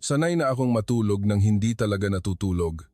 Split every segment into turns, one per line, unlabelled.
Sanay na akong matulog nang hindi talaga natutulog.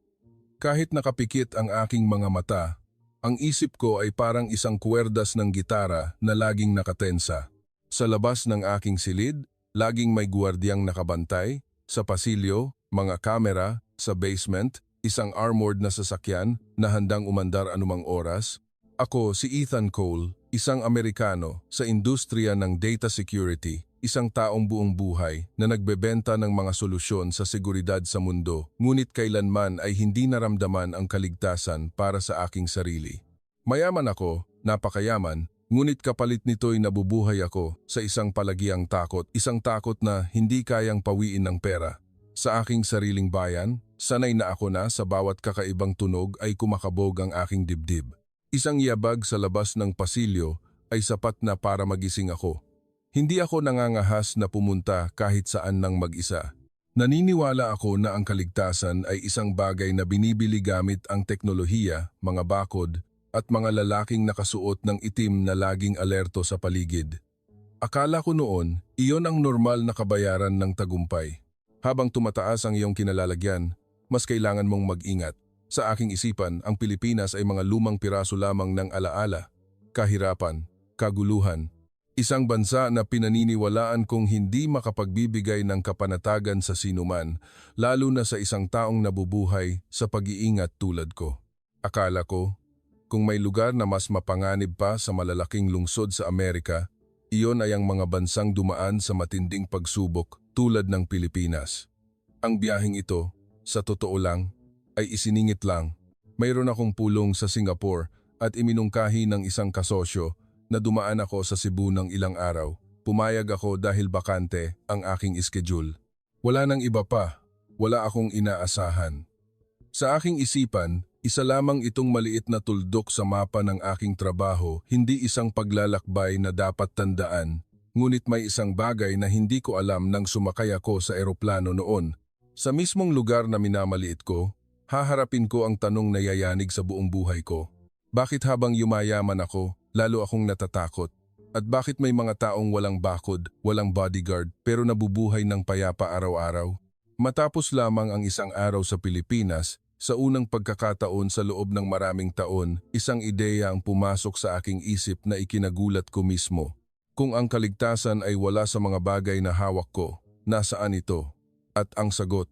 Kahit nakapikit ang aking mga mata, ang isip ko ay parang isang kuwerdas ng gitara na laging nakatensa. Sa labas ng aking silid, laging may guwardiyang nakabantay, sa pasilyo, mga kamera, sa basement, isang armored na sasakyan na handang umandar anumang oras. Ako si Ethan Cole, isang Amerikano sa industriya ng data security, isang taong buong buhay na nagbebenta ng mga solusyon sa seguridad sa mundo, ngunit kailanman ay hindi naramdaman ang kaligtasan para sa aking sarili. Mayaman ako, napakayaman, ngunit kapalit nito'y nabubuhay ako sa isang palagiang takot, isang takot na hindi kayang pawiin ng pera. Sa aking sariling bayan, sanay na ako na sa bawat kakaibang tunog ay kumakabog ang aking dibdib. Isang yabag sa labas ng pasilyo ay sapat na para magising ako. Hindi ako nangangahas na pumunta kahit saan nang mag-isa. Naniniwala ako na ang kaligtasan ay isang bagay na binibili gamit ang teknolohiya, mga bakod, at mga lalaking nakasuot ng itim na laging alerto sa paligid. Akala ko noon, iyon ang normal na kabayaran ng tagumpay. Habang tumataas ang iyong kinalalagyan, mas kailangan mong mag-ingat. Sa aking isipan, ang Pilipinas ay mga lumang piraso lamang ng alaala, kahirapan, kaguluhan. Isang bansa na pinaniniwalaan kong hindi makapagbibigay ng kapanatagan sa sinuman, lalo na sa isang taong nabubuhay sa pag-iingat tulad ko. Akala ko, kung may lugar na mas mapanganib pa sa malalaking lungsod sa Amerika, iyon ay ang mga bansang dumaan sa matinding pagsubok tulad ng Pilipinas. Ang biyaheng ito, sa totoo lang, ay isiningit lang. Mayroon akong pulong sa Singapore at iminungkahi ng isang kasosyo na dumaan ako sa Cebu ng ilang araw. Pumayag ako dahil bakante ang aking schedule. Wala nang iba pa, wala akong inaasahan. Sa aking isipan, isa lamang itong maliit na tuldok sa mapa ng aking trabaho, hindi isang paglalakbay na dapat tandaan. Ngunit may isang bagay na hindi ko alam nang sumakay ako sa eroplano noon. Sa mismong lugar na minamaliit ko, haharapin ko ang tanong na yayanig sa buong buhay ko. Bakit habang yumayaman ako, lalo akong natatakot? At bakit may mga taong walang bakod, walang bodyguard, pero nabubuhay ng payapa araw-araw? Matapos lamang ang isang araw sa Pilipinas, sa unang pagkakataon sa loob ng maraming taon, isang ideya ang pumasok sa aking isip na ikinagulat ko mismo. Kung ang kaligtasan ay wala sa mga bagay na hawak ko, nasaan ito? At ang sagot,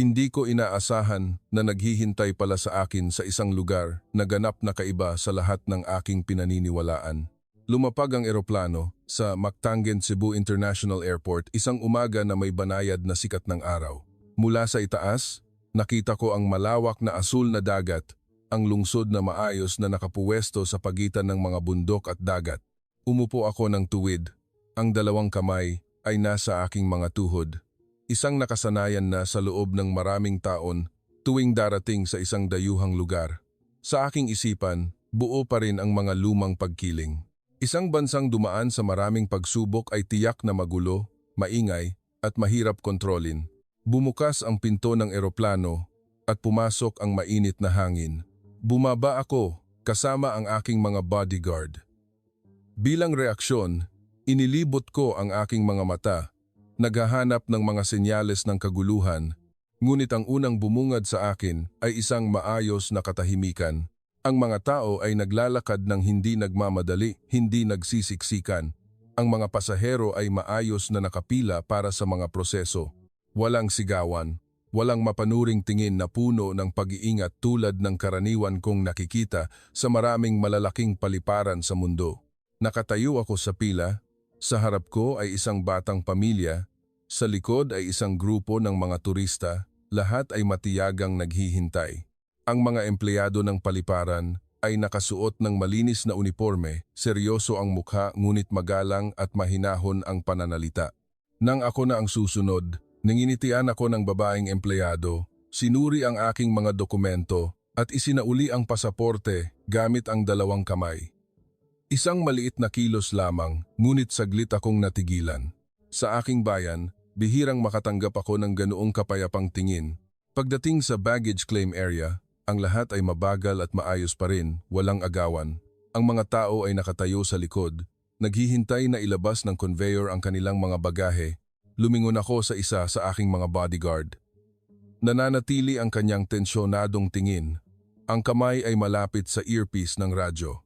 hindi ko inaasahan na naghihintay pala sa akin sa isang lugar na ganap na kaiba sa lahat ng aking pinaniniwalaan. Lumapag ang eroplano sa Mactangen Cebu International Airport isang umaga na may banayad na sikat ng araw. Mula sa itaas, nakita ko ang malawak na asul na dagat, ang lungsod na maayos na nakapuwesto sa pagitan ng mga bundok at dagat. Umupo ako ng tuwid. Ang dalawang kamay ay nasa aking mga tuhod. Isang nakasanayan na sa loob ng maraming taon tuwing darating sa isang dayuhang lugar. Sa aking isipan, buo pa rin ang mga lumang pagkiling. Isang bansang dumaan sa maraming pagsubok ay tiyak na magulo, maingay at mahirap kontrolin. Bumukas ang pinto ng eroplano at pumasok ang mainit na hangin. Bumaba ako kasama ang aking mga bodyguard. Bilang reaksyon, inilibot ko ang aking mga mata. Naghahanap ng mga senyales ng kaguluhan, ngunit ang unang bumungad sa akin ay isang maayos na katahimikan. Ang mga tao ay naglalakad ng hindi nagmamadali, hindi nagsisiksikan. Ang mga pasahero ay maayos na nakapila para sa mga proseso. Walang sigawan, walang mapanuring tingin na puno ng pag-iingat tulad ng karaniwan kong nakikita sa maraming malalaking paliparan sa mundo. Nakatayo ako sa pila, sa harap ko ay isang batang pamilya, sa likod ay isang grupo ng mga turista, lahat ay matiyagang naghihintay. Ang mga empleyado ng paliparan ay nakasuot ng malinis na uniforme, seryoso ang mukha ngunit magalang at mahinahon ang pananalita. Nang ako na ang susunod, nanginitian ako ng babaeng empleyado, sinuri ang aking mga dokumento at isinauli ang pasaporte gamit ang dalawang kamay. Isang maliit na kilos lamang, ngunit saglit akong natigilan. Sa aking bayan, bihirang makatanggap ako ng ganoong kapayapang tingin. Pagdating sa baggage claim area, ang lahat ay mabagal at maayos pa rin, walang agawan. Ang mga tao ay nakatayo sa likod, naghihintay na ilabas ng conveyor ang kanilang mga bagahe. lumingon ako sa isa sa aking mga bodyguard. Nananatili ang kanyang tensyonadong tingin. Ang kamay ay malapit sa earpiece ng radyo.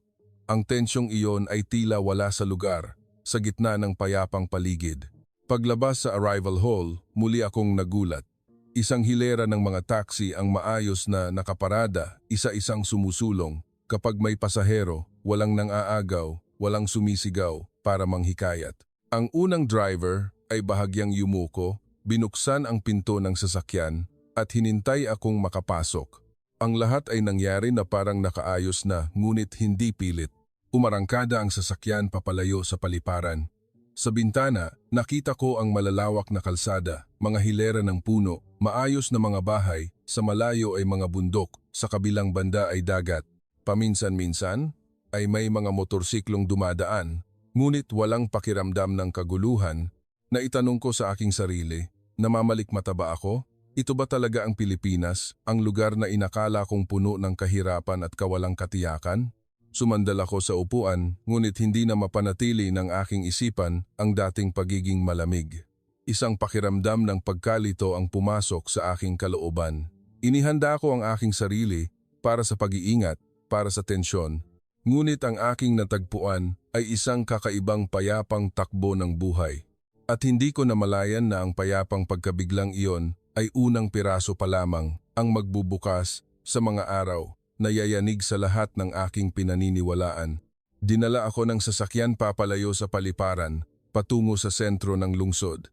Ang tensyong iyon ay tila wala sa lugar, sa gitna ng payapang paligid. Paglabas sa arrival hall, muli akong nagulat. Isang hilera ng mga taxi ang maayos na nakaparada, isa-isang sumusulong. Kapag may pasahero, walang nang-aagaw, walang sumisigaw para manghikayat. Ang unang driver ay bahagyang yumuko, binuksan ang pinto ng sasakyan at hinintay akong makapasok. Ang lahat ay nangyari na parang nakaayos na, ngunit hindi pilit. Umarangkada ang sasakyan papalayo sa paliparan. Sa bintana, nakita ko ang malalawak na kalsada, mga hilera ng puno, maayos na mga bahay, sa malayo ay mga bundok, sa kabilang banda ay dagat. Paminsan-minsan ay may mga motorsiklong dumadaan, ngunit walang pakiramdam ng kaguluhan. Naitanong ko sa aking sarili, namamalikmata ba ako? Ito ba talaga ang Pilipinas, ang lugar na inakala kong puno ng kahirapan at kawalang katiyakan? Sumandal ako sa upuan, ngunit hindi na mapanatili ng aking isipan ang dating pagiging malamig. Isang pakiramdam ng pagkalito ang pumasok sa aking kalooban. Inihanda ko ang aking sarili para sa pag-iingat, para sa tensyon. Ngunit ang aking natagpuan ay isang kakaibang payapang takbo ng buhay. At hindi ko namalayan na ang payapang pagkabiglang iyon ay unang piraso pa lamang ang magbubukas sa mga araw na yayanig sa lahat ng aking pinaniniwalaan. Dinala ako ng sasakyan papalayo sa paliparan, patungo sa sentro ng lungsod.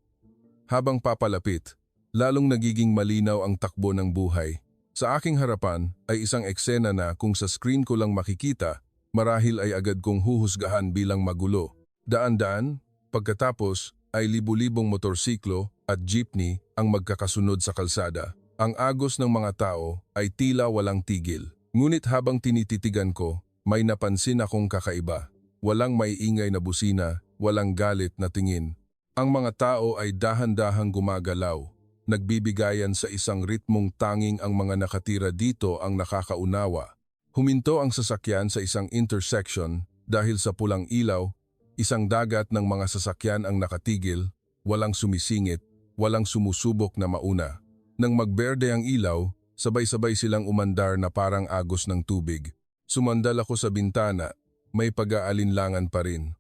Habang papalapit, lalong nagiging malinaw ang takbo ng buhay. Sa aking harapan ay isang eksena na kung sa screen ko lang makikita, marahil ay agad kong huhusgahan bilang magulo. Daan-daan, pagkatapos ay libu-libong motorsiklo at jeepney ang magkakasunod sa kalsada. Ang agos ng mga tao ay tila walang tigil. Ngunit habang tinititigan ko, may napansin akong kakaiba. Walang maiingay na busina, walang galit na tingin. Ang mga tao ay dahan-dahang gumagalaw. Nagbibigayan sa isang ritmong tanging ang mga nakatira dito ang nakakaunawa. Huminto ang sasakyan sa isang intersection dahil sa pulang ilaw, isang dagat ng mga sasakyan ang nakatigil, walang sumisingit, walang sumusubok na mauna. Nang magberde ang ilaw, sabay-sabay silang umandar na parang agos ng tubig. Sumandal ako sa bintana, may pag-aalinlangan pa rin.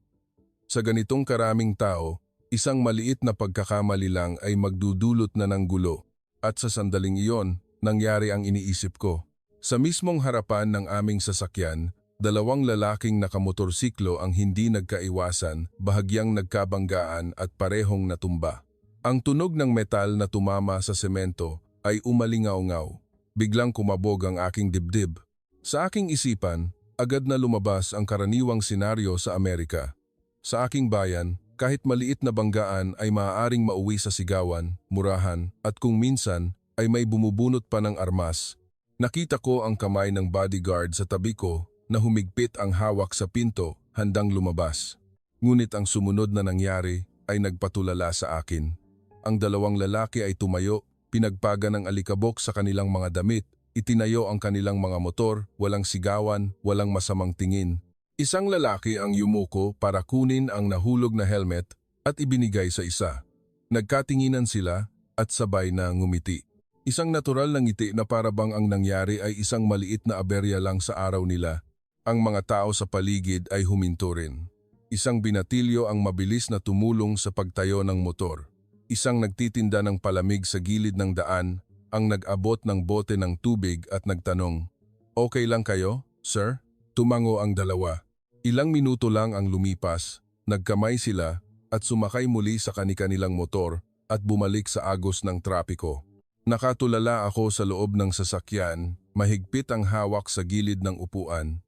Sa ganitong karaming tao, isang maliit na pagkakamali lang ay magdudulot na ng gulo. At sa sandaling iyon, nangyari ang iniisip ko. Sa mismong harapan ng aming sasakyan, dalawang lalaking nakamotorsiklo ang hindi nagkaiwasan, bahagyang nagkabanggaan at parehong natumba. Ang tunog ng metal na tumama sa semento ay umalingaw-ngaw. Biglang kumabog ang aking dibdib. Sa aking isipan, agad na lumabas ang karaniwang senaryo sa Amerika. Sa aking bayan, kahit maliit na banggaan ay maaaring mauwi sa sigawan, murahan, at kung minsan ay may bumubunot pa ng armas. Nakita ko ang kamay ng bodyguard sa tabi ko na humigpit ang hawak sa pinto, handang lumabas. Ngunit ang sumunod na nangyari ay nagpatulala sa akin. Ang dalawang lalaki ay tumayo, pinagpaga ng alikabok sa kanilang mga damit, itinayo ang kanilang mga motor, walang sigawan, walang masamang tingin. Isang lalaki ang yumuko para kunin ang nahulog na helmet at ibinigay sa isa. Nagkatinginan sila at sabay na ngumiti. Isang natural na ngiti na parabang ang nangyari ay isang maliit na aberya lang sa araw nila. Ang mga tao sa paligid ay huminto rin. Isang binatilyo ang mabilis na tumulong sa pagtayo ng motor. Isang nagtitinda ng palamig sa gilid ng daan ang nag-abot ng bote ng tubig at nagtanong, "Okay lang kayo, sir?" Tumango ang dalawa. Ilang minuto lang ang lumipas, nagkamay sila at sumakay muli sa kani-kanilang motor at bumalik sa agos ng trapiko. Nakatulala ako sa loob ng sasakyan, mahigpit ang hawak sa gilid ng upuan.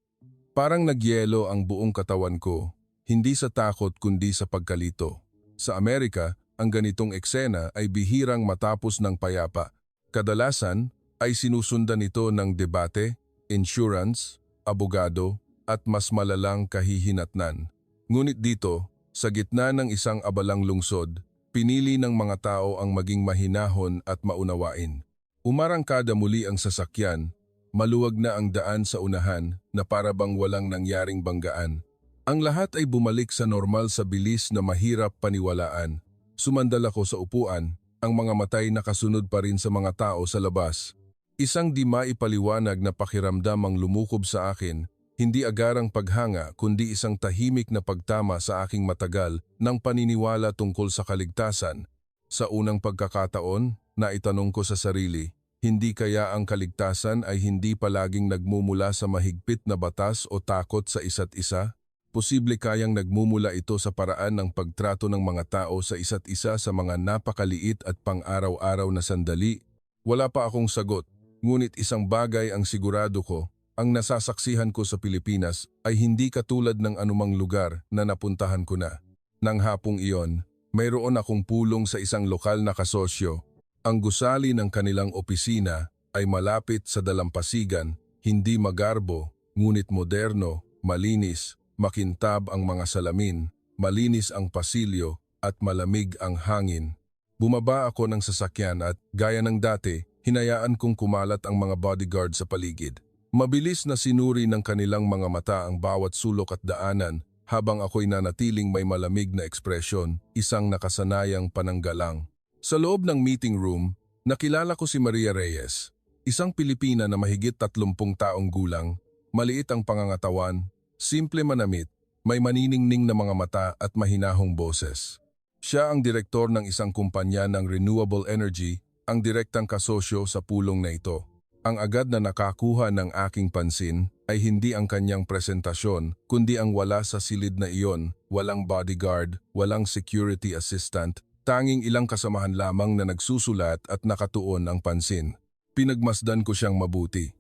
Parang nagyelo ang buong katawan ko, hindi sa takot kundi sa pagkalito. Sa Amerika, ang ganitong eksena ay bihirang matapos ng payapa. Kadalasan ay sinusundan ito ng debate, insurance, abogado, at mas malalang kahihinatnan. Ngunit dito, sa gitna ng isang abalang lungsod, pinili ng mga tao ang maging mahinahon at maunawain. Umarangkada muli ang sasakyan, maluwag na ang daan sa unahan na parabang walang nangyaring banggaan. Ang lahat ay bumalik sa normal sa bilis na mahirap paniwalaan. Sumandal ako sa upuan, ang mga matay nakasunod pa rin sa mga tao sa labas. Isang di maipaliwanag na pakiramdam ang lumukob sa akin, hindi agarang paghanga kundi isang tahimik na pagtama sa aking matagal ng paniniwala tungkol sa kaligtasan. Sa unang pagkakataon, naitanong ko sa sarili, hindi kaya ang kaligtasan ay hindi palaging nagmumula sa mahigpit na batas o takot sa isa't isa? Posible kayang nagmumula ito sa paraan ng pagtrato ng mga tao sa isa't isa sa mga napakaliit at pang-araw-araw na sandali? Wala pa akong sagot, ngunit isang bagay ang sigurado ko, ang nasasaksihan ko sa Pilipinas ay hindi katulad ng anumang lugar na napuntahan ko na. Nang hapong iyon, mayroon akong pulong sa isang lokal na kasosyo. Ang gusali ng kanilang opisina ay malapit sa dalampasigan, hindi magarbo, ngunit moderno, malinis, makintab ang mga salamin, malinis ang pasilyo at malamig ang hangin. Bumaba ako ng sasakyan at, gaya ng dati, hinayaan kong kumalat ang mga bodyguard sa paligid. Mabilis na sinuri ng kanilang mga mata ang bawat sulok at daanan habang ako'y nanatiling may malamig na ekspresyon, isang nakasanayang pananggalang. Sa loob ng meeting room, nakilala ko si Maria Reyes, isang Pilipina na mahigit 30 taong gulang, maliit ang pangangatawan, simple manamit, may maniningning na mga mata at mahinahong boses. Siya ang direktor ng isang kumpanya ng renewable energy, ang direktang kasosyo sa pulong na ito. Ang agad na nakakuha ng aking pansin ay hindi ang kanyang presentasyon, kundi ang wala sa silid na iyon, walang bodyguard, walang security assistant, tanging ilang kasamahan lamang na nagsusulat at nakatuon ang pansin. Pinagmasdan ko siyang mabuti.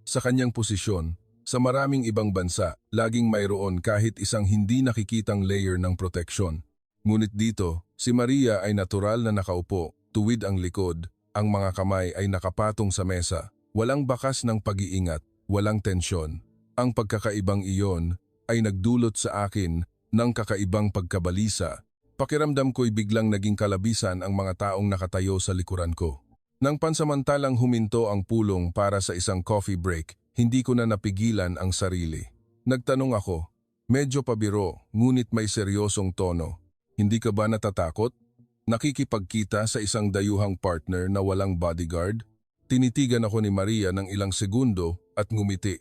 Sa kanyang posisyon, sa maraming ibang bansa, laging mayroon kahit isang hindi nakikitang layer ng proteksyon. Ngunit dito, si Maria ay natural na nakaupo, tuwid ang likod, ang mga kamay ay nakapatong sa mesa. Walang bakas ng pag-iingat, walang tensyon. Ang pagkakaibang iyon ay nagdulot sa akin ng kakaibang pagkabalisa. Pakiramdam ko'y biglang naging kalabisan ang mga taong nakatayo sa likuran ko. Nang pansamantalang huminto ang pulong para sa isang coffee break, hindi ko na napigilan ang sarili. Nagtanong ako, medyo pabiro, ngunit may seryosong tono. Hindi ka ba natatakot? Nakikipagkita sa isang dayuhang partner na walang bodyguard? Tinitigan ako ni Maria ng ilang segundo at ngumiti.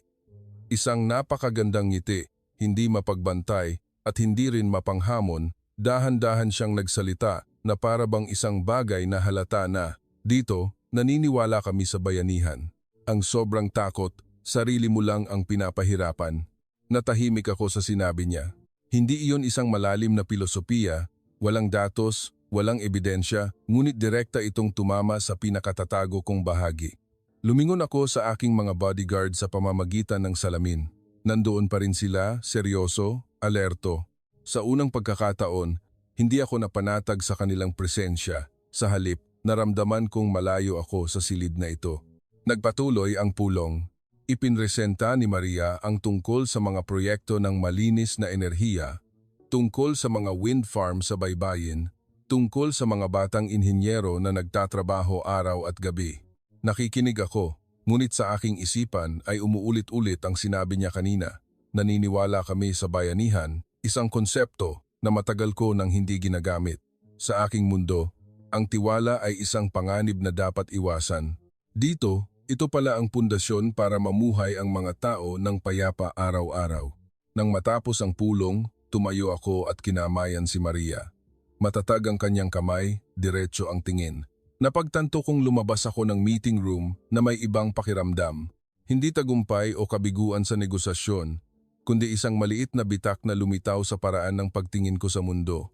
Isang napakagandang ngiti, hindi mapagbantay at hindi rin mapanghamon, dahan-dahan siyang nagsalita na para bang isang bagay na halata na, dito, naniniwala kami sa bayanihan. Ang sobrang takot, sarili mo lang ang pinapahirapan. Natahimik ako sa sinabi niya. Hindi iyon isang malalim na filosofiya, walang datos, walang ebidensya, ngunit direkta itong tumama sa pinakatatago kong bahagi. Lumingon ako sa aking mga bodyguard sa pamamagitan ng salamin. Nandoon pa rin sila, seryoso, alerto. Sa unang pagkakataon, hindi ako napanatag sa kanilang presensya. Sa halip, naramdaman kong malayo ako sa silid na ito. Nagpatuloy ang pulong. Ipinresenta ni Maria ang tungkol sa mga proyekto ng malinis na enerhiya, tungkol sa mga wind farm sa baybayin, tungkol sa mga batang inhinyero na nagtatrabaho araw at gabi. Nakikinig ako, ngunit sa aking isipan ay umuulit-ulit ang sinabi niya kanina. Naniniwala kami sa bayanihan, isang konsepto na matagal ko nang hindi ginagamit. Sa aking mundo, ang tiwala ay isang panganib na dapat iwasan. Dito, ito pala ang pundasyon para mamuhay ang mga tao ng payapa araw-araw. Nang matapos ang pulong, tumayo ako at kinamayan si Maria. Matatag ang kanyang kamay, diretso ang tingin. Napagtanto kong lumabas ako ng meeting room na may ibang pakiramdam. Hindi tagumpay o kabiguan sa negosasyon, kundi isang maliit na bitak na lumitaw sa paraan ng pagtingin ko sa mundo.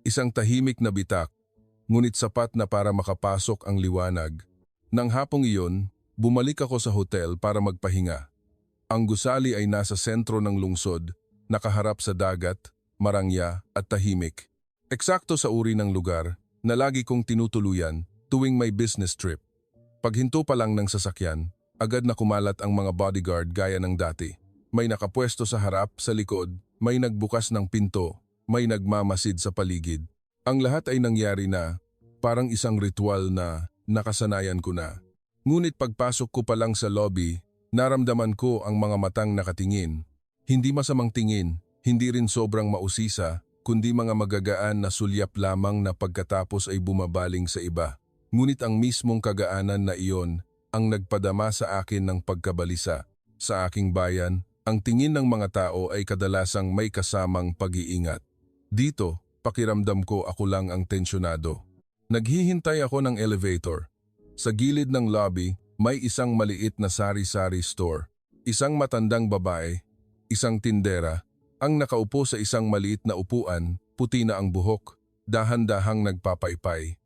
Isang tahimik na bitak, ngunit sapat na para makapasok ang liwanag. Nang hapong iyon, bumalik ako sa hotel para magpahinga. Ang gusali ay nasa sentro ng lungsod, nakaharap sa dagat, marangya at tahimik. Eksakto sa uri ng lugar na lagi kong tinutuluyan tuwing may business trip. Paghinto pa lang ng sasakyan, agad na kumalat ang mga bodyguard gaya ng dati. May nakapwesto sa harap, sa likod, may nagbukas ng pinto, may nagmamasid sa paligid. Ang lahat ay nangyari na, parang isang ritual na nakasanayan ko na. Ngunit pagpasok ko pa lang sa lobby, naramdaman ko ang mga matang nakatingin. Hindi masamang tingin, hindi rin sobrang mausisa, kundi mga magagaan na sulyap lamang na pagkatapos ay bumabaling sa iba. Ngunit ang mismong kagaanan na iyon ang nagpadama sa akin ng pagkabalisa. Sa aking bayan, ang tingin ng mga tao ay kadalasang may kasamang pag-iingat. Dito, pakiramdam ko ako lang ang tensyonado. Naghihintay ako ng elevator. Sa gilid ng lobby, may isang maliit na sari-sari store. Isang matandang babae, isang tindera, ang nakaupo sa isang maliit na upuan, puti na ang buhok, dahan-dahang nagpapaypay.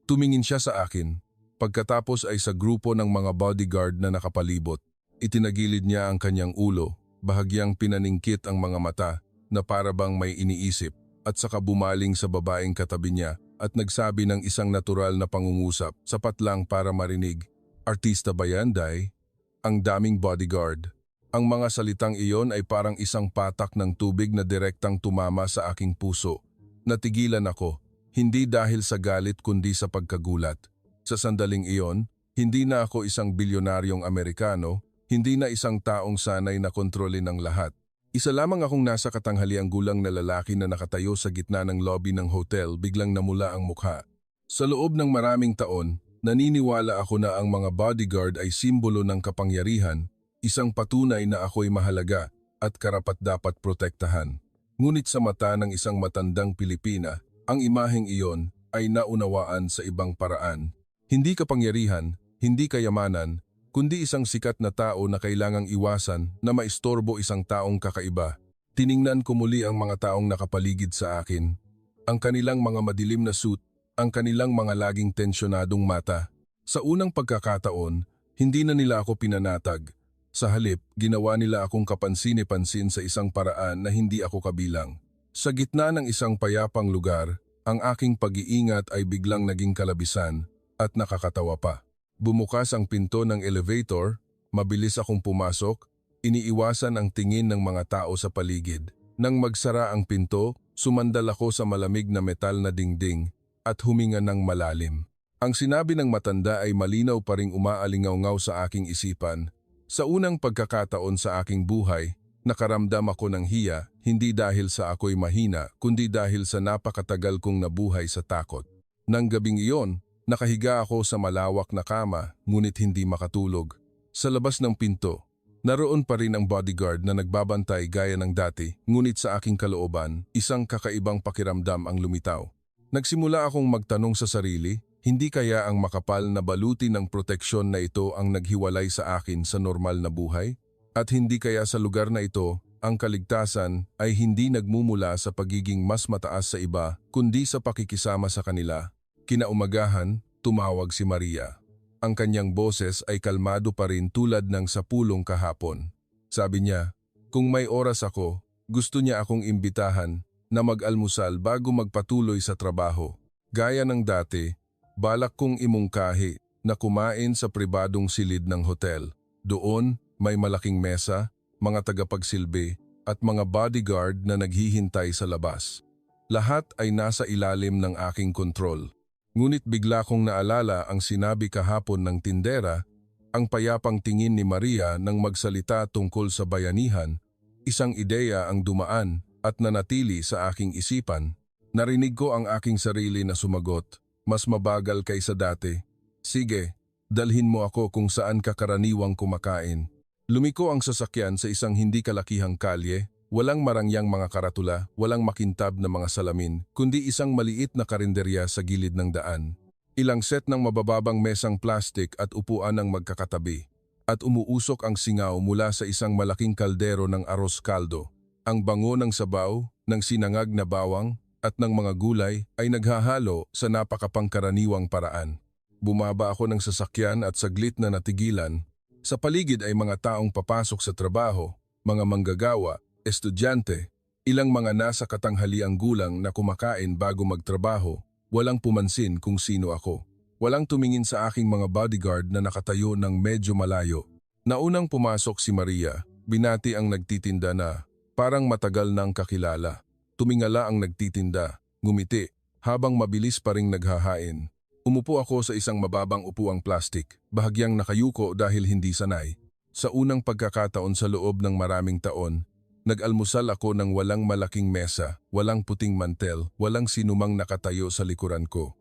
Tumingin siya sa akin. Pagkatapos ay sa grupo ng mga bodyguard na nakapalibot. Itinagilid niya ang kanyang ulo, bahagyang pinaningkit ang mga mata na para bang may iniisip, at saka bumaling sa babaeng katabi niya at nagsabi ng isang natural na pangungusap, sapat lang para marinig. Artista ba yan, Day? Ang daming bodyguard. Ang mga salitang iyon ay parang isang patak ng tubig na direktang tumama sa aking puso. Natigilan ako, hindi dahil sa galit kundi sa pagkagulat. Sa sandaling iyon, hindi na ako isang bilyonaryong Amerikano, hindi na isang taong sanay na kontrolin ang lahat. Isa lamang akong nasa katanghaliang gulang na lalaki na nakatayo sa gitna ng lobby ng hotel, biglang namula ang mukha. Sa loob ng maraming taon, naniniwala ako na ang mga bodyguard ay simbolo ng kapangyarihan, isang patunay na ako'y mahalaga at karapat-dapat protektahan. Ngunit sa mata ng isang matandang Pilipina, ang imaheng iyon ay naunawaan sa ibang paraan. Hindi kapangyarihan, hindi kayamanan, kundi isang sikat na tao na kailangang iwasan na maistorbo isang taong kakaiba. Tiningnan ko muli ang mga taong nakapaligid sa akin. Ang kanilang mga madilim na suit, ang kanilang mga laging tensyonadong mata. Sa unang pagkakataon, hindi na nila ako pinanatag. Sa halip, ginawa nila akong kapansin-pansin sa isang paraan na hindi ako kabilang. Sa gitna ng isang payapang lugar, ang aking pag-iingat ay biglang naging kalabisan at nakakatawa pa. Bumukas ang pinto ng elevator, mabilis akong pumasok, iniiwasan ang tingin ng mga tao sa paligid. Nang magsara ang pinto, sumandal ako sa malamig na metal na dingding at huminga ng malalim. Ang sinabi ng matanda ay malinaw pa ring umaalingaw-ngaw sa aking isipan. Sa unang pagkakataon sa aking buhay, nakaramdam ako ng hiya, hindi dahil sa ako'y mahina, kundi dahil sa napakatagal kong nabuhay sa takot. Nang gabing iyon, nakahiga ako sa malawak na kama, ngunit hindi makatulog. Sa labas ng pinto, naroon pa rin ang bodyguard na nagbabantay gaya ng dati, ngunit sa aking kalooban, isang kakaibang pakiramdam ang lumitaw. Nagsimula akong magtanong sa sarili, hindi kaya ang makapal na baluti ng proteksyon na ito ang naghiwalay sa akin sa normal na buhay? At hindi kaya sa lugar na ito, ang kaligtasan ay hindi nagmumula sa pagiging mas mataas sa iba, kundi sa pakikisama sa kanila? Kinaumagahan, tumawag si Maria. Ang kanyang boses ay kalmado pa rin tulad ng sapulong kahapon. Sabi niya, kung may oras ako, gusto niya akong imbitahan na mag-almusal bago magpatuloy sa trabaho. Gaya ng dati, balak kong imungkahi na kumain sa pribadong silid ng hotel. Doon, may malaking mesa, mga tagapagsilbi, at mga bodyguard na naghihintay sa labas. Lahat ay nasa ilalim ng aking kontrol. Ngunit bigla kong naalala ang sinabi kahapon ng tindera, ang payapang tingin ni Maria nang magsalita tungkol sa bayanihan, isang ideya ang dumaan at nanatili sa aking isipan. Narinig ko ang aking sarili na sumagot, mas mabagal kaysa dati. Sige, dalhin mo ako kung saan ka karaniwang kumakain. Lumiko ang sasakyan sa isang hindi kalakihang kalye, walang marangyang mga karatula, walang makintab na mga salamin, kundi isang maliit na karinderya sa gilid ng daan. Ilang set ng mabababang mesang plastik at upuan ng magkakatabi. At umuusok ang singaw mula sa isang malaking kaldero ng aros kaldo. Ang bango ng sabaw, ng sinangag na bawang, at ng mga gulay ay naghahalo sa napakapangkaraniwang paraan. Bumaba ako ng sasakyan at saglit na natigilan. Sa paligid ay mga taong papasok sa trabaho, mga manggagawa, estudyante, ilang mga nasa katanghaliang gulang na kumakain bago magtrabaho, walang pumansin kung sino ako. Walang tumingin sa aking mga bodyguard na nakatayo ng medyo malayo. Naunang pumasok si Maria, binati ang nagtitinda na parang matagal nang kakilala. Tumingala ang nagtitinda, ngumiti, habang mabilis pa ring naghahain. Umupo ako sa isang mababang upuang plastik, bahagyang nakayuko dahil hindi sanay. Sa unang pagkakataon sa loob ng maraming taon, Nag-almusal ako ng walang malaking mesa, walang puting mantel, walang sinumang nakatayo sa likuran ko.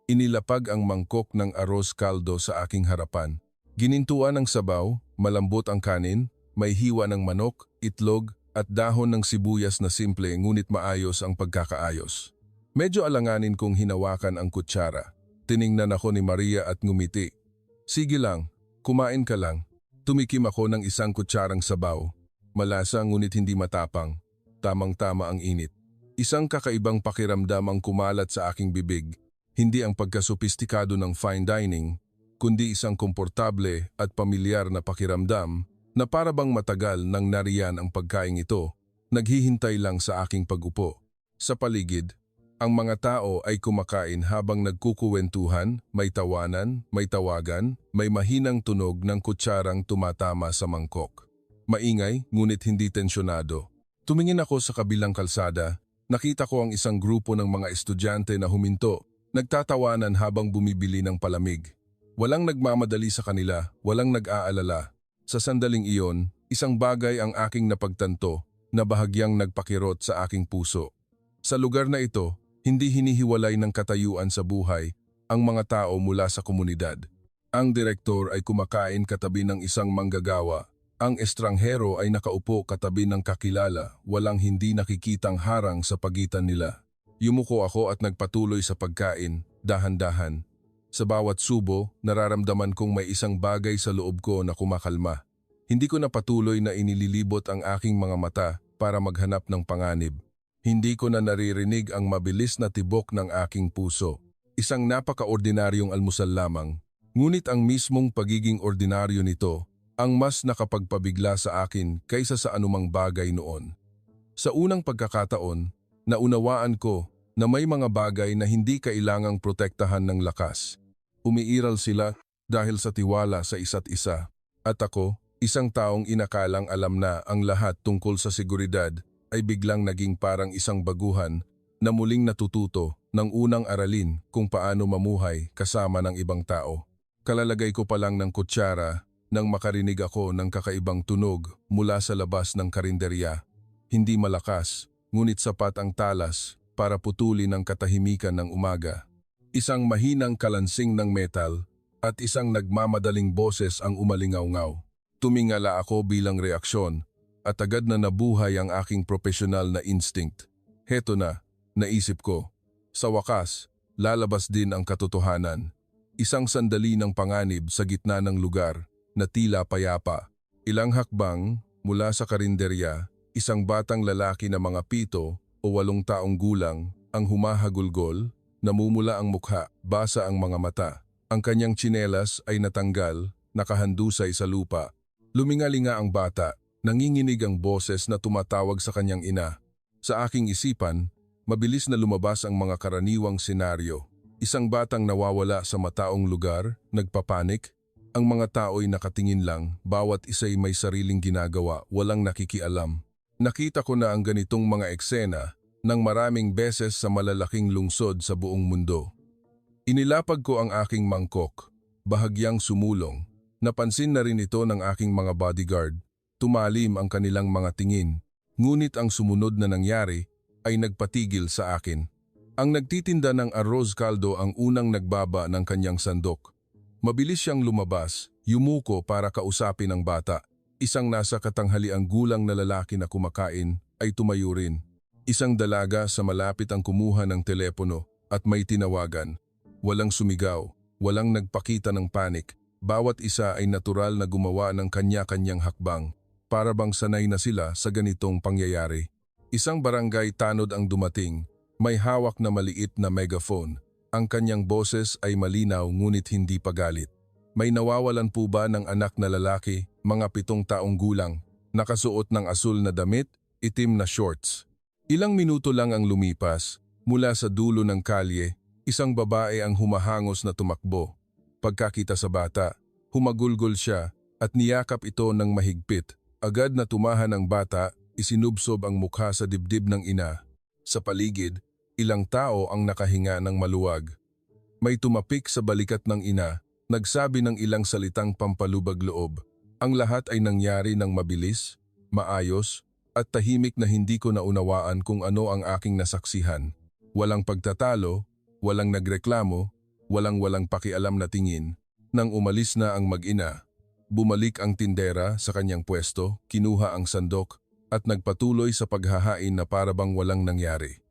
Inilapag ang mangkok ng arroz caldo sa aking harapan. Ginintuan ng sabaw, malambot ang kanin, may hiwa ng manok, itlog, at dahon ng sibuyas na simple ngunit maayos ang pagkakaayos. Medyo alanganin kong hinawakan ang kutsara. Tiningnan ako ni Maria at ngumiti. Sige lang, kumain ka lang. Tumikim ako ng isang kutsarang sabaw. Malasa ngunit hindi matapang. Tamang-tama ang init. Isang kakaibang pakiramdam ang kumalat sa aking bibig. Hindi ang pagkasopistikado ng fine dining, kundi isang komportable at pamilyar na pakiramdam na para bang matagal nang nariyan ang pagkain ito, naghihintay lang sa aking pag-upo. Sa paligid, ang mga tao ay kumakain habang nagkukuwentuhan, may tawanan, may tawagan, may mahinang tunog ng kutsarang tumatama sa mangkok. Maingay, ngunit hindi tensyonado. Tumingin ako sa kabilang kalsada, nakita ko ang isang grupo ng mga estudyante na huminto, nagtatawanan habang bumibili ng palamig. Walang nagmamadali sa kanila, walang nag-aalala. Sa sandaling iyon, isang bagay ang aking napagtanto na bahagyang nagpakirot sa aking puso. Sa lugar na ito, hindi hinihiwalay ng katayuan sa buhay ang mga tao mula sa komunidad. Ang direktor ay kumakain katabi ng isang manggagawa. Ang estranghero ay nakaupo katabi ng kakilala, walang hindi nakikitang harang sa pagitan nila. Yumuko ako at nagpatuloy sa pagkain, dahan-dahan. Sa bawat subo, nararamdaman kong may isang bagay sa loob ko na kumakalma. Hindi ko na patuloy na inililibot ang aking mga mata para maghanap ng panganib. Hindi ko na naririnig ang mabilis na tibok ng aking puso. Isang napaka-ordinaryong almusal lamang. Ngunit ang mismong pagiging ordinaryo nito ang mas nakapagpabigla sa akin kaysa sa anumang bagay noon. Sa unang pagkakataon, naunawaan ko na may mga bagay na hindi kailangang protektahan ng lakas. Umiiral sila dahil sa tiwala sa isa't isa. At ako, isang taong inakalang alam na ang lahat tungkol sa seguridad, ay biglang naging parang isang baguhan na muling natututo ng unang aralin kung paano mamuhay kasama ng ibang tao. Kalalagay ko pa lang ng kutsara nang makarinig ako ng kakaibang tunog mula sa labas ng karinderya. Hindi malakas, ngunit sapat ang talas para putulin ang katahimikan ng umaga. Isang mahinang kalansing ng metal at isang nagmamadaling boses ang umalingaw-ngaw. Tumingala ako bilang reaksyon at agad na nabuhay ang aking profesional na instinct. Heto na, naisip ko. Sa wakas, lalabas din ang katotohanan. Isang sandali ng panganib sa gitna ng lugar na tila payapa. Ilang hakbang mula sa karinderya, isang batang lalaki na mga 7 o 8 taong gulang ang humahagulgol, namumula ang mukha, basa ang mga mata. Ang kanyang tsinelas ay natanggal, nakahandusay sa lupa. Lumingalinga ang bata, nanginginig ang boses na tumatawag sa kanyang ina. Sa aking isipan, mabilis na lumabas ang mga karaniwang senaryo. Isang batang nawawala sa mataong lugar, nagpapanik. Ang mga tao'y nakatingin lang, bawat isa'y may sariling ginagawa, walang nakikialam. Nakita ko na ang ganitong mga eksena ng maraming beses sa malalaking lungsod sa buong mundo. Inilapag ko ang aking mangkok, bahagyang sumulong. Napansin na rin ito ng aking mga bodyguard. Tumalim ang kanilang mga tingin, ngunit ang sumunod na nangyari ay nagpatigil sa akin. Ang nagtitinda ng arroz caldo ang unang nagbaba ng kanyang sandok. Mabilis siyang lumabas, yumuko para kausapin ang bata. Isang nasa katanghaliang gulang na lalaki na kumakain ay tumayo rin. Isang dalaga sa malapit ang kumuha ng telepono at may tinawagan. Walang sumigaw, walang nagpakita ng panik. Bawat isa ay natural na gumawa ng kanya-kanyang hakbang. Para bang sanay na sila sa ganitong pangyayari. Isang barangay tanod ang dumating, may hawak na maliit na megaphone. Ang kanyang boses ay malinaw ngunit hindi pagalit. May nawawalan po ba ng anak na lalaki, mga 7 taong gulang, nakasuot ng asul na damit, itim na shorts. Ilang minuto lang ang lumipas, mula sa dulo ng kalye, isang babae ang humahangos na tumakbo. Pagkakita sa bata, humagulgol siya at niyakap ito ng mahigpit. Agad na tumahan ang bata, isinubsob ang mukha sa dibdib ng ina. Sa paligid, ilang tao ang nakahinga ng maluwag. May tumapik sa balikat ng ina, nagsabi ng ilang salitang pampalubag loob. Ang lahat ay nangyari ng mabilis, maayos, at tahimik na hindi ko naunawaan kung ano ang aking nasaksihan. Walang pagtatalo, walang nagreklamo, walang pakialam na tingin. Nang umalis na ang mag-ina, bumalik ang tindera sa kanyang pwesto, kinuha ang sandok at nagpatuloy sa paghahain na para bang walang nangyari.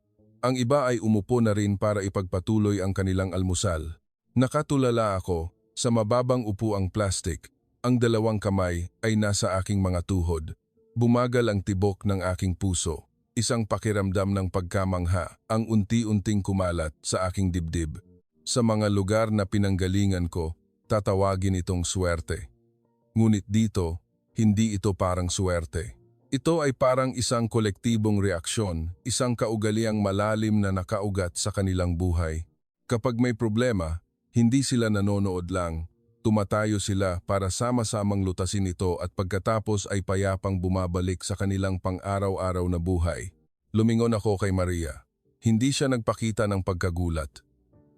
Ang iba ay umupo na rin para ipagpatuloy ang kanilang almusal. Nakatulala ako, sa mababang upuang plastik, ang dalawang kamay ay nasa aking mga tuhod. Bumagal ang tibok ng aking puso. Isang pakiramdam ng pagkamangha ang unti-unting kumalat sa aking dibdib. Sa mga lugar na pinanggalingan ko, tatawagin itong swerte. Ngunit dito, hindi ito parang swerte. Ito ay parang isang kolektibong reaksyon, isang kaugaliang malalim na nakaugat sa kanilang buhay. Kapag may problema, hindi sila nanonood lang. Tumatayo sila para sama-samang lutasin ito at pagkatapos ay payapang bumabalik sa kanilang pang-araw-araw na buhay. Lumingon ako kay Maria. Hindi siya nagpakita ng pagkagulat.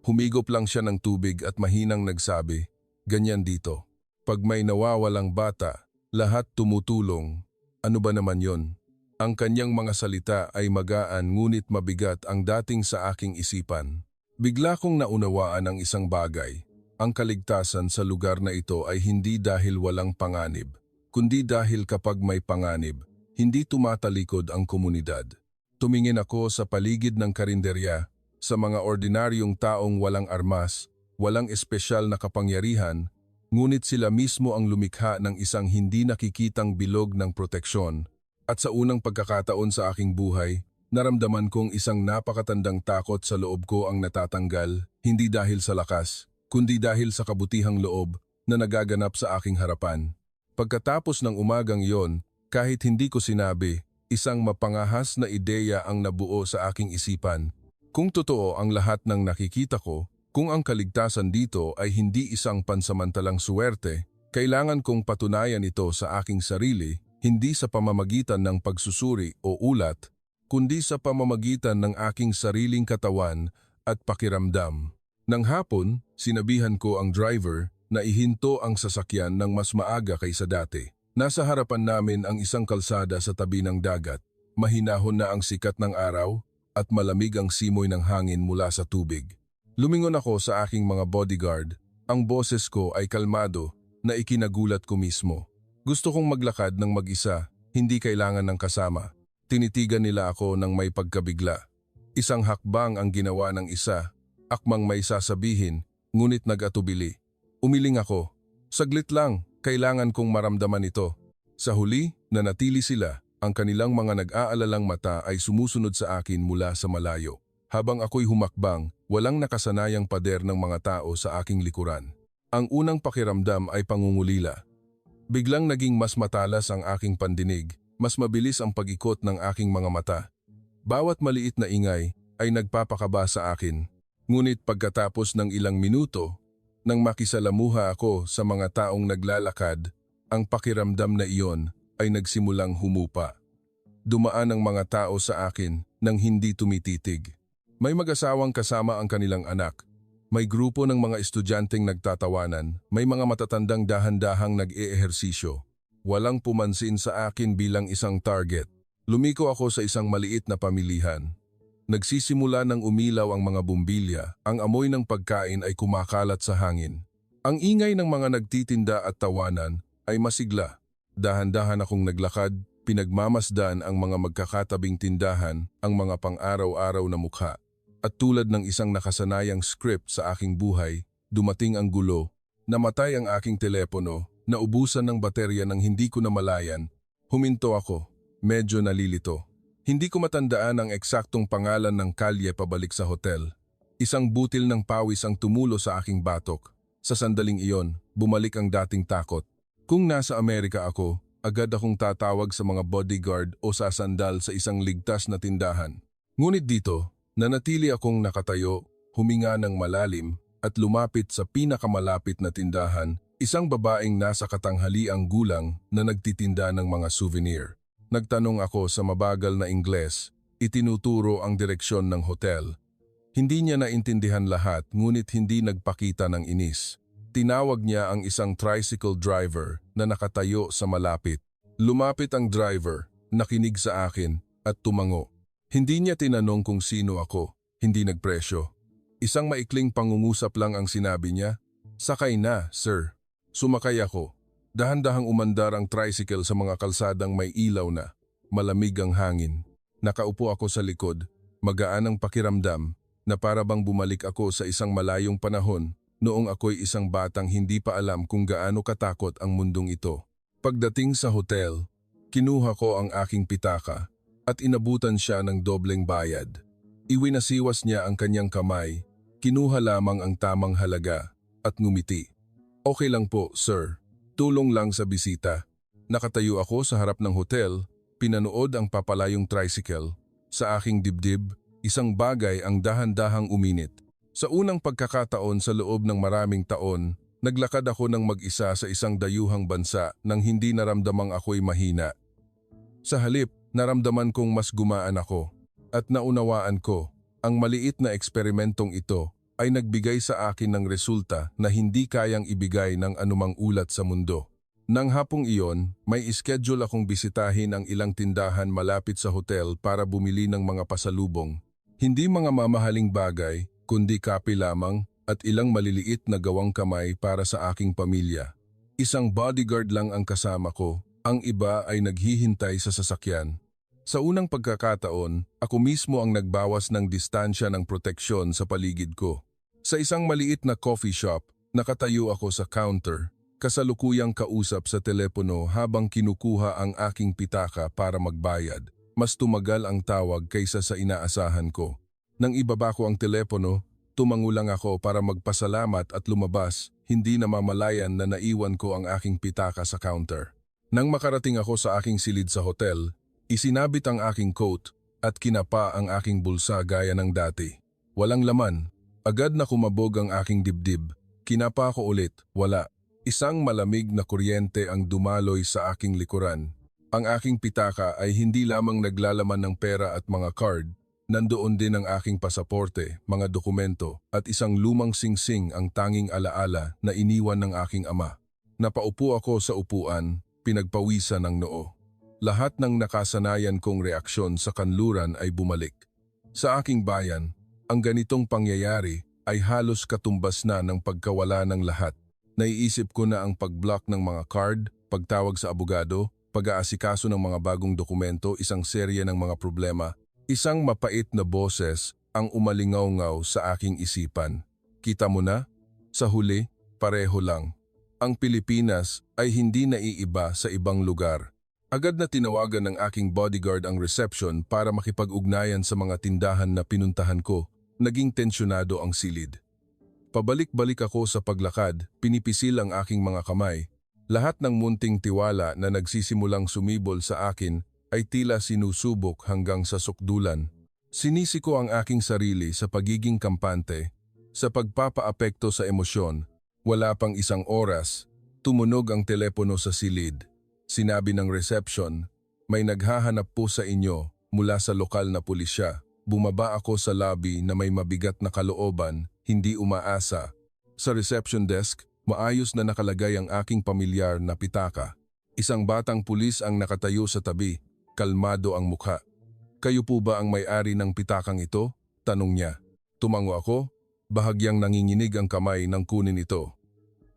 Humigop lang siya ng tubig at mahinang nagsabi, "Ganyan dito. Pag may nawawalang bata, lahat tumutulong. Ano ba naman yon?" Ang kanyang mga salita ay magaan ngunit mabigat ang dating sa aking isipan. Bigla kong naunawaan ang isang bagay. Ang kaligtasan sa lugar na ito ay hindi dahil walang panganib, kundi dahil kapag may panganib, hindi tumatalikod ang komunidad. Tumingin ako sa paligid ng karinderya, sa mga ordinaryong taong walang armas, walang espesyal na kapangyarihan, ngunit sila mismo ang lumikha ng isang hindi nakikitang bilog ng proteksyon. At sa unang pagkakataon sa aking buhay, naramdaman kong isang napakatandang takot sa loob ko ang natatanggal, hindi dahil sa lakas, kundi dahil sa kabutihang loob na nagaganap sa aking harapan. Pagkatapos ng umagang yon, kahit hindi ko sinabi, isang mapangahas na ideya ang nabuo sa aking isipan. Kung totoo ang lahat ng nakikita ko, kung ang kaligtasan dito ay hindi isang pansamantalang suwerte, kailangan kong patunayan ito sa aking sarili, hindi sa pamamagitan ng pagsusuri o ulat, kundi sa pamamagitan ng aking sariling katawan at pakiramdam. Nang hapon, sinabihan ko ang driver na ihinto ang sasakyan ng mas maaga kaysa dati. Nasa harapan namin ang isang kalsada sa tabi ng dagat. Mahinahon na ang sikat ng araw at malamig ang simoy ng hangin mula sa tubig. Lumingon ako sa aking mga bodyguard. Ang boses ko ay kalmado na ikinagulat ko mismo. Gusto kong maglakad ng mag-isa, hindi kailangan ng kasama. Tinitigan nila ako ng may pagkabigla. Isang hakbang ang ginawa ng isa. Akmang may sasabihin, ngunit nag-atubili. Umiling ako. Saglit lang, kailangan kong maramdaman ito. Sa huli, nanatili sila. Ang kanilang mga nag-aalalang mata ay sumusunod sa akin mula sa malayo. Habang ako'y humakbang, walang nakasanayang pader ng mga tao sa aking likuran. Ang unang pakiramdam ay pangungulila. Biglang naging mas matalas ang aking pandinig, mas mabilis ang pag-ikot ng aking mga mata. Bawat maliit na ingay ay nagpapakaba sa akin. Ngunit pagkatapos ng ilang minuto, nang makisalamuha ako sa mga taong naglalakad, ang pakiramdam na iyon ay nagsimulang humupa. Dumaan ang mga tao sa akin nang hindi tumititig. May mag-asawang kasama ang kanilang anak. May grupo ng mga estudyanteng nagtatawanan. May mga matatandang dahan-dahang nag-eehersisyo. Walang pumansin sa akin bilang isang target. Lumiko ako sa isang maliit na pamilihan. Nagsisimula ng umilaw ang mga bumbilya, ang amoy ng pagkain ay kumakalat sa hangin. Ang ingay ng mga nagtitinda at tawanan ay masigla. Dahan-dahan akong naglakad, pinagmamasdan ang mga magkakatabing tindahan, ang mga pang-araw-araw na mukha. At tulad ng isang nakasanayang script sa aking buhay, dumating ang gulo, namatay ang aking telepono, naubusan ng baterya ng hindi ko namalayan, huminto ako, medyo nalilito. Hindi ko matandaan ang eksaktong pangalan ng kalye pabalik sa hotel. Isang butil ng pawis ang tumulo sa aking batok. Sa sandaling iyon, bumalik ang dating takot. Kung nasa Amerika ako, agad akong tatawag sa mga bodyguard o sasandal sa isang ligtas na tindahan. Ngunit dito, nanatili akong nakatayo, huminga ng malalim at lumapit sa pinakamalapit na tindahan, isang babaeng nasa katanghaliang gulang na nagtitinda ng mga souvenir. Nagtanong ako sa mabagal na Ingles, itinuturo ang direksyon ng hotel. Hindi niya naintindihan lahat ngunit hindi nagpakita ng inis. Tinawag niya ang isang tricycle driver na nakatayo sa malapit. Lumapit ang driver, nakinig sa akin at tumango. Hindi niya tinanong kung sino ako, hindi nagpresyo. Isang maikling pangungusap lang ang sinabi niya, "Sakay na, sir." Sumakay ako. Dahan-dahang umandar ang tricycle sa mga kalsadang may ilaw na. Malamig ang hangin. Nakaupo ako sa likod, magaan ang pakiramdam na para bang bumalik ako sa isang malayong panahon noong ako'y isang batang hindi pa alam kung gaano katakot ang mundong ito. Pagdating sa hotel, kinuha ko ang aking pitaka at inabutan siya ng dobleng bayad. Iwinasiwas niya ang kanyang kamay, kinuha lamang ang tamang halaga at ngumiti. "Okay lang po, sir. Tulong lang sa bisita." Nakatayo ako sa harap ng hotel, pinanood ang papalayong tricycle. Sa aking dibdib, isang bagay ang dahan-dahang uminit. Sa unang pagkakataon sa loob ng maraming taon, naglakad ako ng mag-isa sa isang dayuhang bansa nang hindi naramdamang ako'y mahina. Sa halip, naramdaman kong mas gumaan ako at naunawaan ko ang maliit na eksperimentong ito ay nagbigay sa akin ng resulta na hindi kayang ibigay ng anumang ulat sa mundo. Nang hapong iyon, may ischedule akong bisitahin ang ilang tindahan malapit sa hotel para bumili ng mga pasalubong. Hindi mga mamahaling bagay, kundi kape lamang at ilang maliliit na gawang kamay para sa aking pamilya. Isang bodyguard lang ang kasama ko, ang iba ay naghihintay sa sasakyan. Sa unang pagkakataon, ako mismo ang nagbawas ng distansya ng proteksyon sa paligid ko. Sa isang maliit na coffee shop, nakatayo ako sa counter, kasalukuyang kausap sa telepono habang kinukuha ang aking pitaka para magbayad. Mas tumagal ang tawag kaysa sa inaasahan ko. Nang ibaba ko ang telepono, tumango lang ako para magpasalamat at lumabas, hindi namamalayan na naiwan ko ang aking pitaka sa counter. Nang makarating ako sa aking silid sa hotel, isinabit ang aking coat at kinapa ang aking bulsa gaya ng dati. Walang laman. Agad na kumabog ang aking dibdib. Kinapa ko ulit. Wala. Isang malamig na kuryente ang dumaloy sa aking likuran. Ang aking pitaka ay hindi lamang naglalaman ng pera at mga card. Nandoon din ang aking pasaporte, mga dokumento at isang lumang singsing ang tanging alaala na iniwan ng aking ama. Napaupo ako sa upuan, pinagpawisan ng noo. Lahat ng nakasanayan kong reaksyon sa kanluran ay bumalik. Sa aking bayan, ang ganitong pangyayari ay halos katumbas na ng pagkawala ng lahat. Naiisip ko na ang pag-block ng mga card, pagtawag sa abogado, pag-aasikaso ng mga bagong dokumento, isang serye ng mga problema. Isang mapait na boses ang umalingaw-ngaw sa aking isipan. Kita mo na? Sa huli, pareho lang. Ang Pilipinas ay hindi naiiba sa ibang lugar. Agad na tinawagan ng aking bodyguard ang reception para makipag-ugnayan sa mga tindahan na pinuntahan ko. Naging tensyonado ang silid. Pabalik-balik ako sa paglakad, pinipisil ang aking mga kamay. Lahat ng munting tiwala na nagsisimulang sumibol sa akin ay tila sinusubok hanggang sa sukdulan. Sinisi ko ang aking sarili sa pagiging kampante, sa pagpapaapekto sa emosyon. Wala pang isang oras, tumunog ang telepono sa silid. Sinabi ng reception, "May naghahanap po sa inyo mula sa lokal na pulisya." Bumaba ako sa lobby na may mabigat na kalooban, hindi umaasa. Sa reception desk, maayos na nakalagay ang aking pamilyar na pitaka. Isang batang pulis ang nakatayo sa tabi, kalmado ang mukha. "Kayo po ba ang may-ari ng pitakang ito?" tanong niya. Tumango ako, bahagyang nanginginig ang kamay nang kunin ito.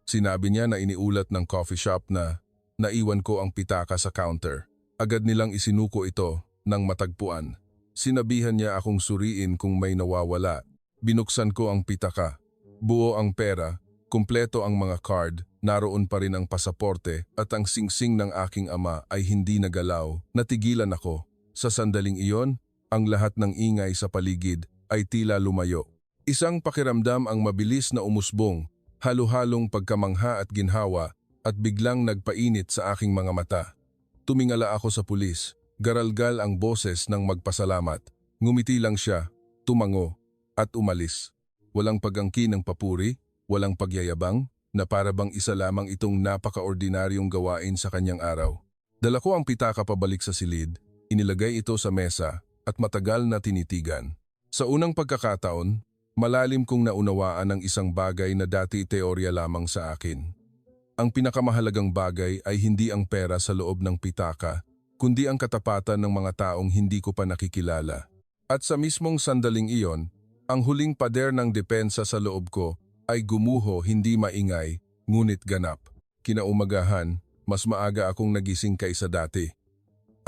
Sinabi niya na iniulat ng coffee shop na naiwan ko ang pitaka sa counter. Agad nilang isinuko ito nang matagpuan. Sinabihan niya akong suriin kung may nawawala. Binuksan ko ang pitaka. Buo ang pera, kumpleto ang mga card, naroon pa rin ang pasaporte at ang singsing ng aking ama ay hindi nagalaw. Natigilan ako. Sa sandaling iyon, ang lahat ng ingay sa paligid ay tila lumayo. Isang pakiramdam ang mabilis na umusbong, halo-halong pagkamangha at ginhawa at biglang nagpainit sa aking mga mata. Tumingala ako sa pulis. Garalgal ang boses ng magpasalamat. Ngumiti lang siya, tumango, at umalis. Walang pagangkin ng papuri, walang pagyayabang, na para bang isa lamang itong napaka-ordinaryong gawain sa kanyang araw. Dala ko ang pitaka pabalik sa silid, inilagay ito sa mesa, at matagal na tinitigan. Sa unang pagkakataon, malalim kong naunawaan ang isang bagay na dati teorya lamang sa akin. Ang pinakamahalagang bagay ay hindi ang pera sa loob ng pitaka, kundi ang katapatan ng mga taong hindi ko pa nakikilala. At sa mismong sandaling iyon, ang huling pader ng depensa sa loob ko ay gumuho, hindi maingay, ngunit ganap. Kinaumagahan, mas maaga akong nagising kaysa dati.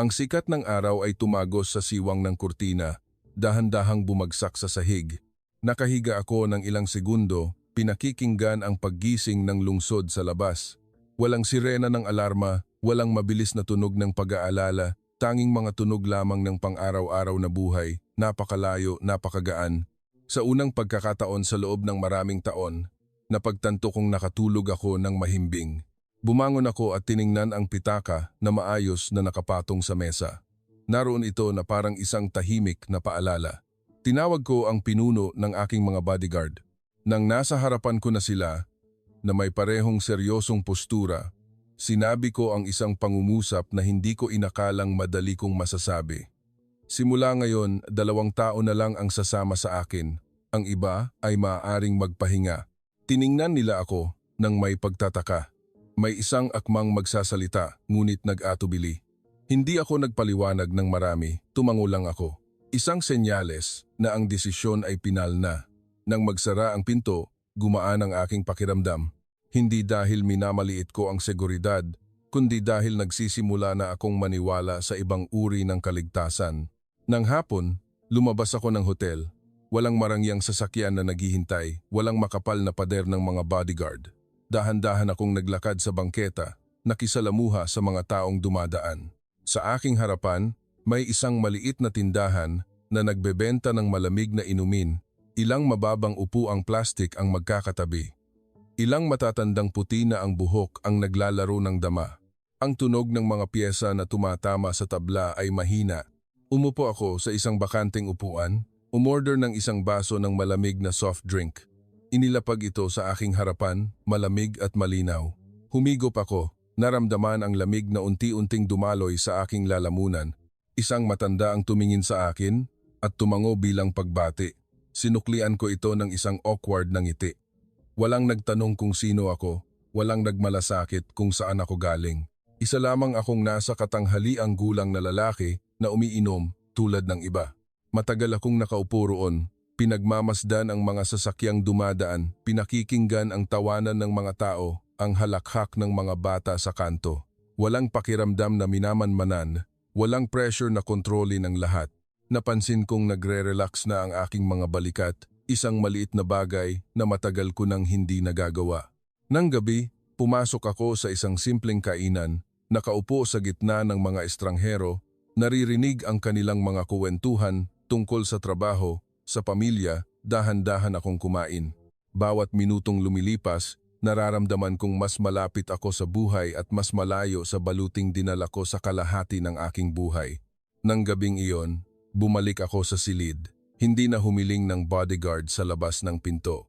Ang sikat ng araw ay tumagos sa siwang ng kurtina, dahan-dahang bumagsak sa sahig. Nakahiga ako ng ilang segundo, pinakikinggan ang paggising ng lungsod sa labas. Walang sirena ng alarma, walang mabilis na tunog ng pag-aalala, tanging mga tunog lamang ng pang-araw-araw na buhay, napakalayo, napakagaan. Sa unang pagkakataon sa loob ng maraming taon, napagtanto kong nakatulog ako ng mahimbing. Bumangon ako at tiningnan ang pitaka na maayos na nakapatong sa mesa. Naroon ito na parang isang tahimik na paalala. Tinawag ko ang pinuno ng aking mga bodyguard. Nang nasa harapan ko na sila, na may parehong seryosong postura, sinabi ko ang isang pangungusap na hindi ko inakalang madali kong masasabi. Simula ngayon, 2 tao na lang ang sasama sa akin. Ang iba ay maaaring magpahinga. Tiningnan nila ako nang may pagtataka. May isang akmang magsasalita, ngunit nag-atubili. Hindi ako nagpaliwanag ng marami, tumango lang ako. Isang senyales na ang desisyon ay pinal na. Nang magsara ang pinto, gumaan ang aking pakiramdam. Hindi dahil minamaliit ko ang seguridad, kundi dahil nagsisimula na akong maniwala sa ibang uri ng kaligtasan. Nang hapon, lumabas ako ng hotel. Walang marangyang sasakyan na naghihintay, walang makapal na pader ng mga bodyguard. Dahan-dahan akong naglakad sa bangketa, nakisalamuha sa mga taong dumadaan. Sa aking harapan, may isang maliit na tindahan na nagbebenta ng malamig na inumin. Ilang mababang upuang plastik ang magkakatabi. Ilang matatandang puti na ang buhok ang naglalaro ng dama. Ang tunog ng mga piyesa na tumatama sa tabla ay mahina. Umupo ako sa isang bakanteng upuan, umorder ng isang baso ng malamig na soft drink. Inilapag ito sa aking harapan, malamig at malinaw. Humigop ako, naramdaman ang lamig na unti-unting dumaloy sa aking lalamunan. Isang matanda ang tumingin sa akin at tumango bilang pagbati. Sinuklian ko ito ng isang awkward na ngiti. Walang nagtanong kung sino ako, walang nagmalasakit kung saan ako galing. Isa lamang akong nasa katanghaliang gulang na lalaki na umiinom tulad ng iba. Matagal akong nakaupo roon, pinagmamasdan ang mga sasakyang dumadaan, pinakikinggan ang tawanan ng mga tao, ang halakhak ng mga bata sa kanto. Walang pakiramdam na minamanmanan, walang pressure na kontrolin ang lahat. Napansin kong nagre-relax na ang aking mga balikat, isang maliit na bagay na matagal ko nang hindi nagagawa. Nang gabi, pumasok ako sa isang simpleng kainan, nakaupo sa gitna ng mga estranghero, naririnig ang kanilang mga kuwentuhan tungkol sa trabaho, sa pamilya, dahan-dahan akong kumain. Bawat minutong lumilipas, nararamdaman kong mas malapit ako sa buhay at mas malayo sa baluting dinala ko sa kalahati ng aking buhay. Nang gabing iyon, bumalik ako sa silid, hindi na humiling ng bodyguard sa labas ng pinto.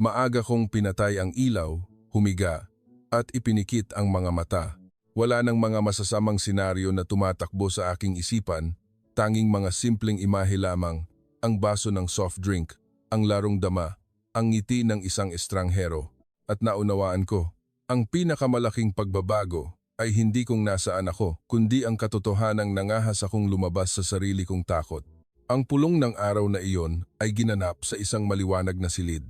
Maaga kong pinatay ang ilaw, humiga, at ipinikit ang mga mata. Wala nang mga masasamang senaryo na tumatakbo sa aking isipan, tanging mga simpleng imahe lamang, ang baso ng soft drink, ang larong dama, ang ngiti ng isang estranghero. At naunawaan ko, ang pinakamalaking pagbabago ay hindi kung nasaan ako, kundi ang katotohanang nangahas akong lumabas sa sarili kong takot. Ang pulong ng araw na iyon ay ginanap sa isang maliwanag na silid.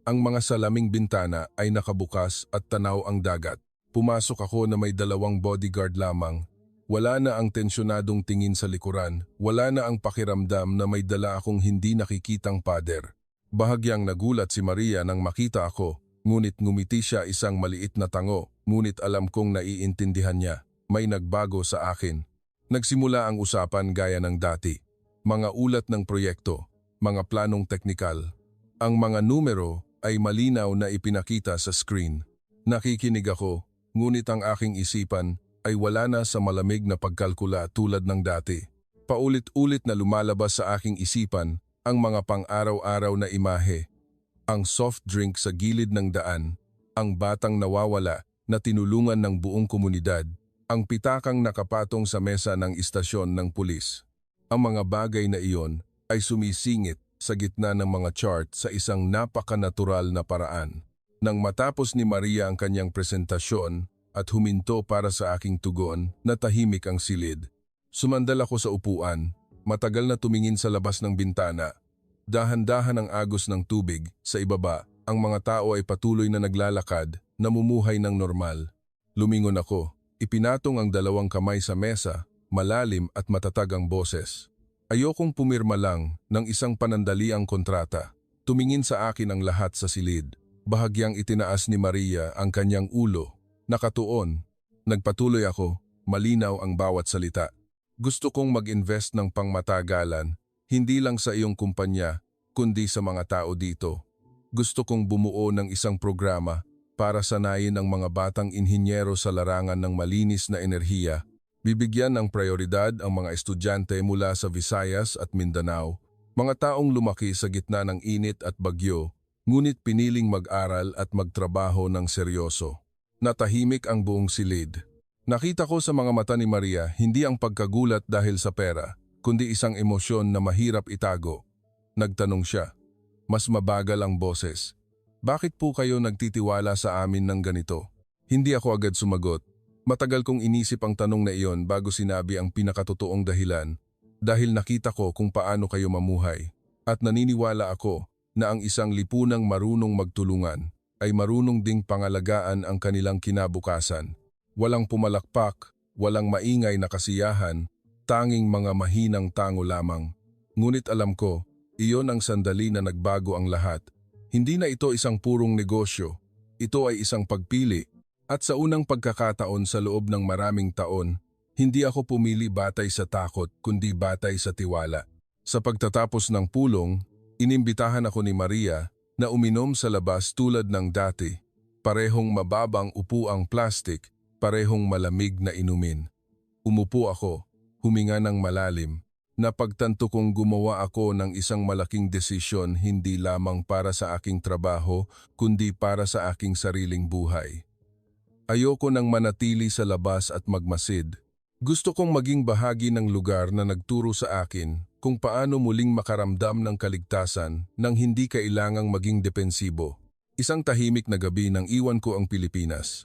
Ang mga salaming bintana ay nakabukas at tanaw ang dagat. Pumasok ako na may 2 bodyguard lamang. Wala na ang tensyonadong tingin sa likuran, wala na ang pakiramdam na may dala akong hindi nakikitang pader. Bahagyang nagulat si Maria nang makita ako, ngunit ngumiti siya isang maliit na tango, ngunit alam kong naiintindihan niya. May nagbago sa akin. Nagsimula ang usapan gaya ng dati. Mga ulat ng proyekto, mga planong teknikal. Ang mga numero ay malinaw na ipinakita sa screen. Nakikinig ako, ngunit ang aking isipan ay wala na sa malamig na pagkalkula tulad ng dati. Paulit-ulit na lumalabas sa aking isipan ang mga pang-araw-araw na imahe. Ang soft drink sa gilid ng daan, ang batang nawawala na tinulungan ng buong komunidad, ang pitakang nakapatong sa mesa ng istasyon ng pulis. Ang mga bagay na iyon ay sumisingit sa gitna ng mga chart sa isang napakanatural na paraan. Nang matapos ni Maria ang kanyang presentasyon at huminto para sa aking tugon, natahimik ang silid. Sumandal ako sa upuan, matagal na tumingin sa labas ng bintana. Dahan-dahan ang agos ng tubig, sa ibaba, ang mga tao ay patuloy na naglalakad, namumuhay ng normal. Lumingon ako, ipinatong ang 2 kamay sa mesa, malalim at matatag ang boses. Ayokong pumirma lang ng isang panandaliang kontrata. Tumingin sa akin ang lahat sa silid. Bahagyang itinaas ni Maria ang kanyang ulo. Nakatuon. Nagpatuloy ako, malinaw ang bawat salita. Gusto kong mag-invest ng pangmatagalan, hindi lang sa iyong kumpanya, kundi sa mga tao dito. Gusto kong bumuo ng isang programa para sanayin ang mga batang inhinyero sa larangan ng malinis na enerhiya. Bibigyan ng prioridad ang mga estudyante mula sa Visayas at Mindanao, mga taong lumaki sa gitna ng init at bagyo, ngunit piniling mag-aral at magtrabaho ng seryoso. Natahimik ang buong silid. Nakita ko sa mga mata ni Maria hindi ang pagkagulat dahil sa pera, kundi isang emosyon na mahirap itago. Nagtanong siya. Mas mabagal ang boses. Bakit po kayo nagtitiwala sa amin ng ganito? Hindi ako agad sumagot. Matagal kong inisip ang tanong na iyon bago sinabi ang pinakatotoong dahilan dahil nakita ko kung paano kayo mamuhay at naniniwala ako na ang isang lipunang marunong magtulungan ay marunong ding pangalagaan ang kanilang kinabukasan. Walang pumalakpak, walang maingay na kasiyahan, tanging mga mahinang tango lamang. Ngunit alam ko, iyon ang sandali na nagbago ang lahat. Hindi na ito isang purong negosyo, ito ay isang pagpili. At sa unang pagkakataon sa loob ng maraming taon, hindi ako pumili batay sa takot kundi batay sa tiwala. Sa pagtatapos ng pulong, inimbitahan ako ni Maria na uminom sa labas tulad ng dati. Parehong mababang upuang plastik, parehong malamig na inumin. Umupo ako, huminga ng malalim. Napagtanto kong gumawa ako ng isang malaking desisyon hindi lamang para sa aking trabaho kundi para sa aking sariling buhay. Ayoko nang manatili sa labas at magmasid. Gusto kong maging bahagi ng lugar na nagturo sa akin kung paano muling makaramdam ng kaligtasan nang hindi kailangang maging depensibo. Isang tahimik na gabi nang iwan ko ang Pilipinas.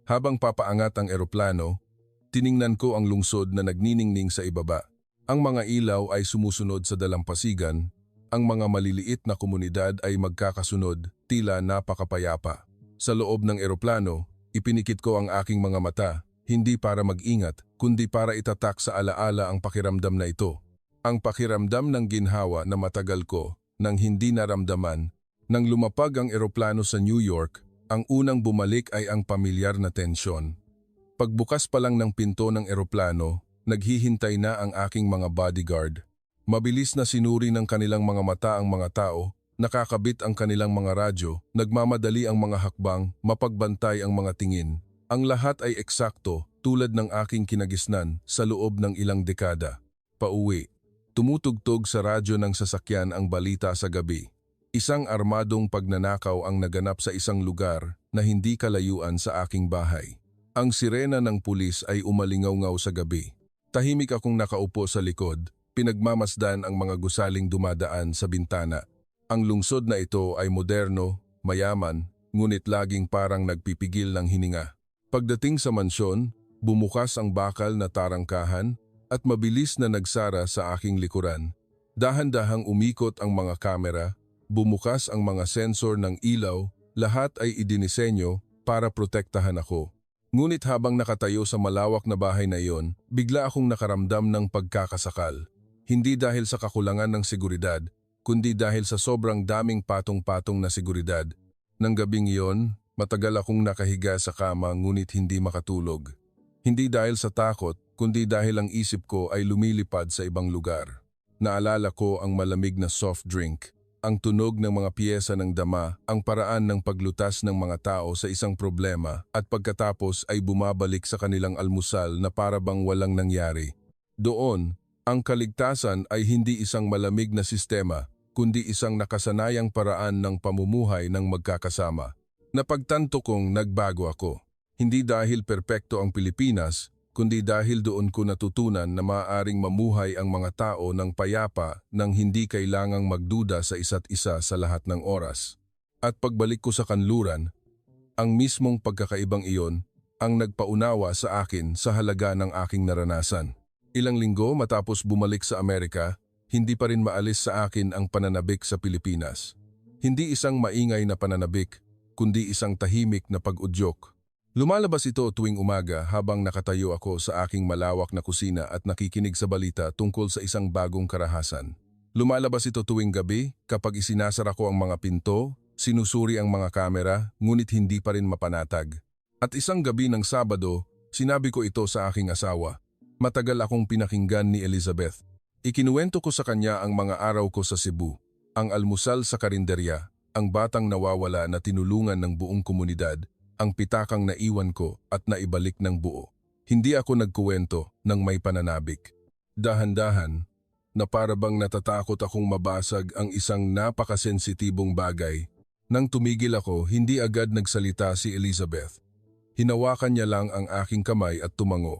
Habang papaangat ang eroplano, tiningnan ko ang lungsod na nagniningning sa ibaba. Ang mga ilaw ay sumusunod sa dalampasigan, ang mga maliliit na komunidad ay magkakasunod, tila napakapayapa. Sa loob ng eroplano, ipinikit ko ang aking mga mata, hindi para mag-ingat, kundi para itatak sa alaala ang pakiramdam na ito. Ang pakiramdam ng ginhawa na matagal ko, nang hindi naramdaman. Nang lumapag ang eroplano sa New York, ang unang bumalik ay ang pamilyar na tensyon. Pagbukas pa lang ng pinto ng eroplano, naghihintay na ang aking mga bodyguard. Mabilis na sinuri ng kanilang mga mata ang mga tao, nakakabit ang kanilang mga radyo, nagmamadali ang mga hakbang, mapagbantay ang mga tingin. Ang lahat ay eksakto tulad ng aking kinagisnan sa loob ng ilang dekada. Pauwi. Tumutugtog sa radyo ng sasakyan ang balita sa gabi. Isang armadong pagnanakaw ang naganap sa isang lugar na hindi kalayuan sa aking bahay. Ang sirena ng pulis ay umalingaw-ngaw sa gabi. Tahimik akong nakaupo sa likod, pinagmamasdan ang mga gusaling dumadaan sa bintana. Ang lungsod na ito ay moderno, mayaman, ngunit laging parang nagpipigil ng hininga. Pagdating sa mansyon, bumukas ang bakal na tarangkahan at mabilis na nagsara sa aking likuran. Dahan-dahang umikot ang mga kamera, bumukas ang mga sensor ng ilaw, lahat ay idinisenyo para protektahan ako. Ngunit habang nakatayo sa malawak na bahay na iyon, bigla akong nakaramdam ng pagkakasakal. Hindi dahil sa kakulangan ng seguridad, kundi dahil sa sobrang daming patong-patong na seguridad. Nang gabing iyon, matagal akong nakahiga sa kama ngunit hindi makatulog. Hindi dahil sa takot, kundi dahil ang isip ko ay lumilipad sa ibang lugar. Naalala ko ang malamig na soft drink, ang tunog ng mga piyesa ng dama, ang paraan ng paglutas ng mga tao sa isang problema at pagkatapos ay bumabalik sa kanilang almusal na para bang walang nangyari. Doon, ang kaligtasan ay hindi isang malamig na sistema, kundi isang nakasanayang paraan ng pamumuhay ng magkakasama. Napagtanto kong nagbago ako. Hindi dahil perpekto ang Pilipinas, kundi dahil doon ko natutunan na maaaring mamuhay ang mga tao ng payapa nang hindi kailangang magduda sa isa't isa sa lahat ng oras. At pagbalik ko sa kanluran, ang mismong pagkakaibang iyon ang nagpaunawa sa akin sa halaga ng aking naranasan. Ilang linggo matapos bumalik sa Amerika, hindi pa rin maalis sa akin ang pananabik sa Pilipinas. Hindi isang maingay na pananabik, kundi isang tahimik na pag-udyok. Lumalabas ito tuwing umaga habang nakatayo ako sa aking malawak na kusina at nakikinig sa balita tungkol sa isang bagong karahasan. Lumalabas ito tuwing gabi kapag isinasara ko ang mga pinto, sinusuri ang mga kamera, ngunit hindi pa rin mapanatag. At isang gabi ng Sabado, sinabi ko ito sa aking asawa. Matagal akong pinakinggan ni Elizabeth. Ikinuwento ko sa kanya ang mga araw ko sa Cebu, ang almusal sa karinderya, ang batang nawawala na tinulungan ng buong komunidad, ang pitakang naiwan ko at naibalik ng buo. Hindi ako nagkuwento ng may pananabik. Dahan-dahan, na para bang natatakot akong mabasag ang isang napakasensitibong bagay. Nang tumigil ako, hindi agad nagsalita si Elizabeth. Hinawakan niya lang ang aking kamay at tumango.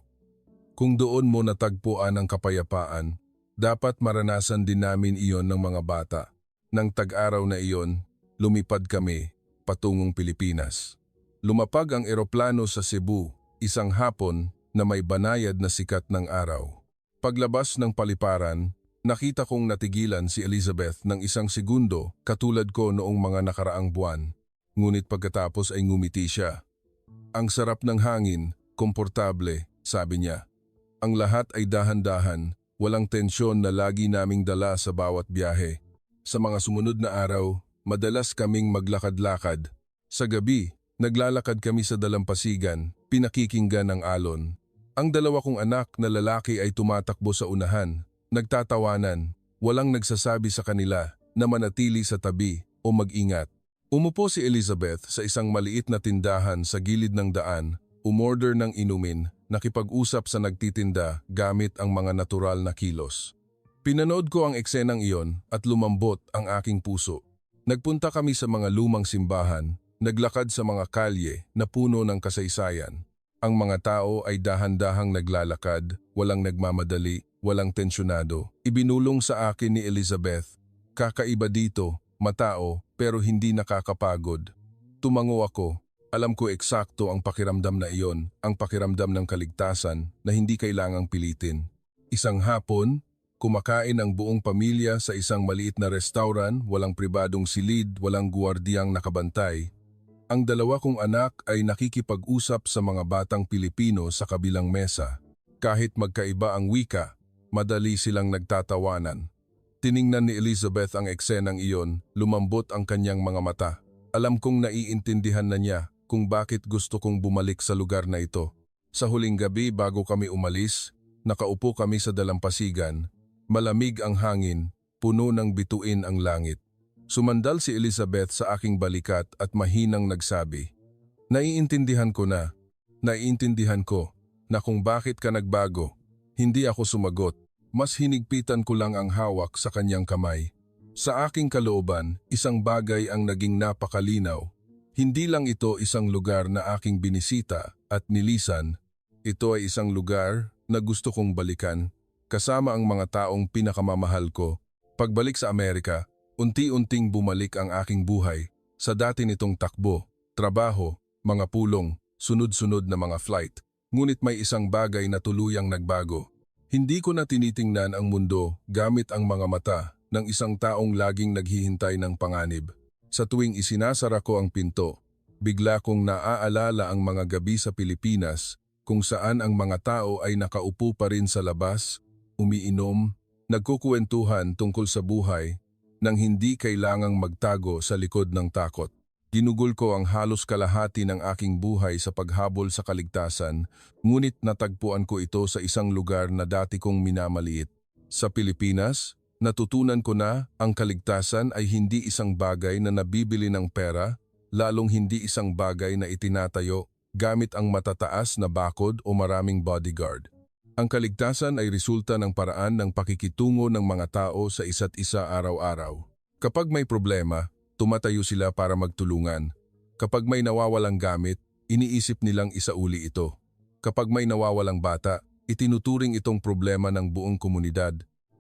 Kung doon mo natagpuan ang kapayapaan, dapat maranasan din namin iyon ng mga bata. Nang tag-araw na iyon, lumipad kami patungong Pilipinas. Lumapag ang eroplano sa Cebu, isang hapon na may banayad na sikat ng araw. Paglabas ng paliparan, nakita kong natigilan si Elizabeth ng isang segundo katulad ko noong mga nakaraang buwan. Ngunit pagkatapos ay ngumiti siya. Ang sarap ng hangin, komportable, sabi niya. Ang lahat ay dahan-dahan, walang tensyon na lagi naming dala sa bawat biyahe. Sa mga sumunod na araw, madalas kaming maglakad-lakad. Sa gabi, naglalakad kami sa dalampasigan, pinakikinggan ang alon. Ang dalawa kong anak na lalaki ay tumatakbo sa unahan, nagtatawanan, walang nagsasabi sa kanila na manatili sa tabi o mag-ingat. Umupo si Elizabeth sa isang maliit na tindahan sa gilid ng daan, umorder ng inumin, nakipag-usap sa nagtitinda gamit ang mga natural na kilos. Pinanood ko ang eksenang iyon at lumambot ang aking puso. Nagpunta kami sa mga lumang simbahan, naglakad sa mga kalye na puno ng kasaysayan. Ang mga tao ay dahan-dahang naglalakad, walang nagmamadali, walang tensyonado. Ibinulong sa akin ni Elizabeth, kakaiba dito, matao, pero hindi nakakapagod. Tumango ako. Alam ko eksakto ang pakiramdam na iyon, ang pakiramdam ng kaligtasan na hindi kailangang pilitin. Isang hapon, kumakain ang buong pamilya sa isang maliit na restaurant, walang pribadong silid, walang guwardiyang nakabantay. Ang dalawa kong anak ay nakikipag-usap sa mga batang Pilipino sa kabilang mesa. Kahit magkaiba ang wika, madali silang nagtatawanan. Tiningnan ni Elizabeth ang eksenang iyon, lumambot ang kanyang mga mata. Alam kong naiintindihan na niya kung bakit gusto kong bumalik sa lugar na ito. Sa huling gabi bago kami umalis, nakaupo kami sa dalampasigan, malamig ang hangin, puno ng bituin ang langit. Sumandal si Elizabeth sa aking balikat at mahinang nagsabi, naiintindihan ko na kung bakit ka nagbago. Hindi ako sumagot, mas hinigpitan ko lang ang hawak sa kanyang kamay. Sa aking kalooban, isang bagay ang naging napakalinaw. Hindi lang ito isang lugar na aking binisita at nilisan, ito ay isang lugar na gusto kong balikan, kasama ang mga taong pinakamamahal ko. Pagbalik sa Amerika, unti-unting bumalik ang aking buhay sa dati nitong takbo, trabaho, mga pulong, sunod-sunod na mga flight. Ngunit may isang bagay na tuluyang nagbago. Hindi ko na tinitingnan ang mundo gamit ang mga mata ng isang taong laging naghihintay ng panganib. Sa tuwing isinasara ko ang pinto, bigla kong naaalala ang mga gabi sa Pilipinas kung saan ang mga tao ay nakaupo pa rin sa labas, umiinom, nagkukuwentuhan tungkol sa buhay nang hindi kailangang magtago sa likod ng takot. Ginugol ko ang halos kalahati ng aking buhay sa paghabol sa kaligtasan, ngunit natagpuan ko ito sa isang lugar na dati kong minamaliit. Sa Pilipinas, natutunan ko na ang kaligtasan ay hindi isang bagay na nabibili ng pera, lalong hindi isang bagay na itinatayo gamit ang matataas na bakod o maraming bodyguard. Ang kaligtasan ay resulta ng paraan ng pakikitungo ng mga tao sa isa't isa araw-araw. Kapag may problema, tumatayo sila para magtulungan. Kapag may nawawalang gamit, iniisip nilang isauli ito. Kapag may nawawalang bata, itinuturing itong problema ng buong komunidad.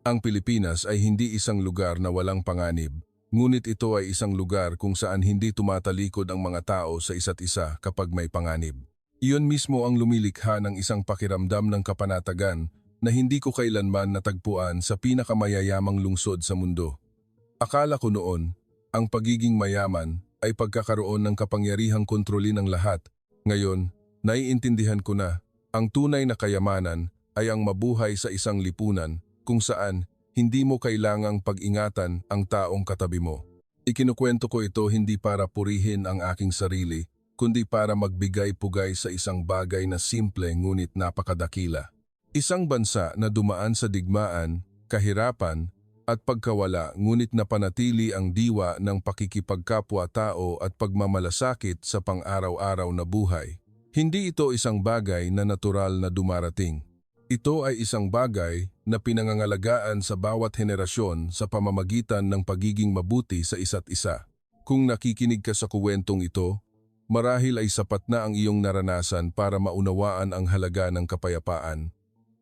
Ang Pilipinas ay hindi isang lugar na walang panganib, ngunit ito ay isang lugar kung saan hindi tumatalikod ang mga tao sa isa't isa kapag may panganib. Iyon mismo ang lumilikha ng isang pakiramdam ng kapanatagan na hindi ko kailanman natagpuan sa pinakamayayamang lungsod sa mundo. Akala ko noon, ang pagiging mayaman ay pagkakaroon ng kapangyarihang kontrolin ang lahat. Ngayon, naiintindihan ko na ang tunay na kayamanan ay ang mabuhay sa isang lipunan kung saan hindi mo kailangang pag-ingatan ang taong katabi mo. Ikinukwento ko ito hindi para purihin ang aking sarili, kundi para magbigay-pugay sa isang bagay na simple ngunit napakadakila. Isang bansa na dumaan sa digmaan, kahirapan, at pagkawala ngunit napanatili ang diwa ng pakikipagkapwa-tao at pagmamalasakit sa pang-araw-araw na buhay. Hindi ito isang bagay na natural na dumarating. Ito ay isang bagay na pinangangalagaan sa bawat henerasyon sa pamamagitan ng pagiging mabuti sa isa't isa. Kung nakikinig ka sa kuwentong ito, marahil ay sapat na ang iyong naranasan para maunawaan ang halaga ng kapayapaan.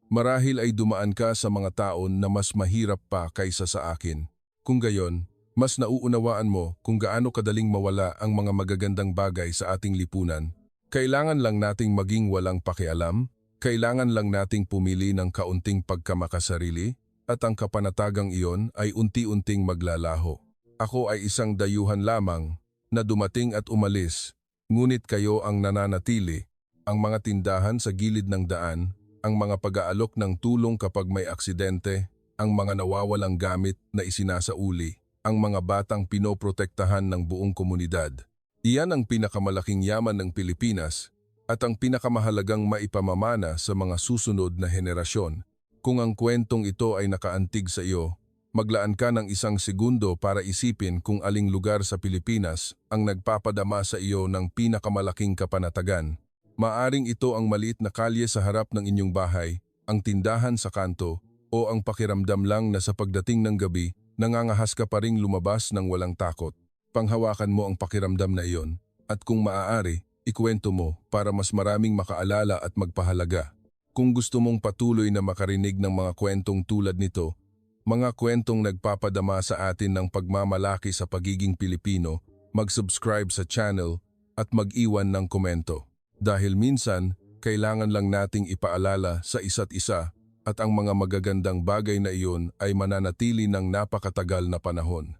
Marahil ay dumaan ka sa mga taon na mas mahirap pa kaysa sa akin. Kung gayon, mas nauunawaan mo kung gaano kadaling mawala ang mga magagandang bagay sa ating lipunan. Kailangan lang nating maging walang pakialam, kailangan lang nating pumili ng kaunting pagkamakasarili, at ang kapanatagang iyon ay unti-unting maglalaho. Ako ay isang dayuhan lamang na dumating at umalis, ngunit kayo ang nananatili, ang mga tindahan sa gilid ng daan, ang mga pag-aalok ng tulong kapag may aksidente, ang mga nawawalang gamit na isinasauli, ang mga batang pinoprotektahan ng buong komunidad. Iyan ang pinakamalaking yaman ng Pilipinas at ang pinakamahalagang maipamamana sa mga susunod na henerasyon. Kung ang kwentong ito ay nakaantig sa iyo, maglaan ka ng isang segundo para isipin kung aling lugar sa Pilipinas ang nagpapadama sa iyo ng pinakamalaking kapanatagan. Maaring ito ang maliit na kalye sa harap ng inyong bahay, ang tindahan sa kanto, o ang pakiramdam lang na sa pagdating ng gabi, nangangahas ka pa ring lumabas ng walang takot. Panghawakan mo ang pakiramdam na iyon, at kung maaari, ikwento mo para mas maraming makaalala at magpahalaga. Kung gusto mong patuloy na makarinig ng mga kwentong tulad nito, mga kwentong nagpapadama sa atin ng pagmamalaki sa pagiging Pilipino, mag-subscribe sa channel at mag-iwan ng komento. Dahil minsan, kailangan lang nating ipaalala sa isa't isa at ang mga magagandang bagay na iyon ay mananatili ng napakatagal na panahon.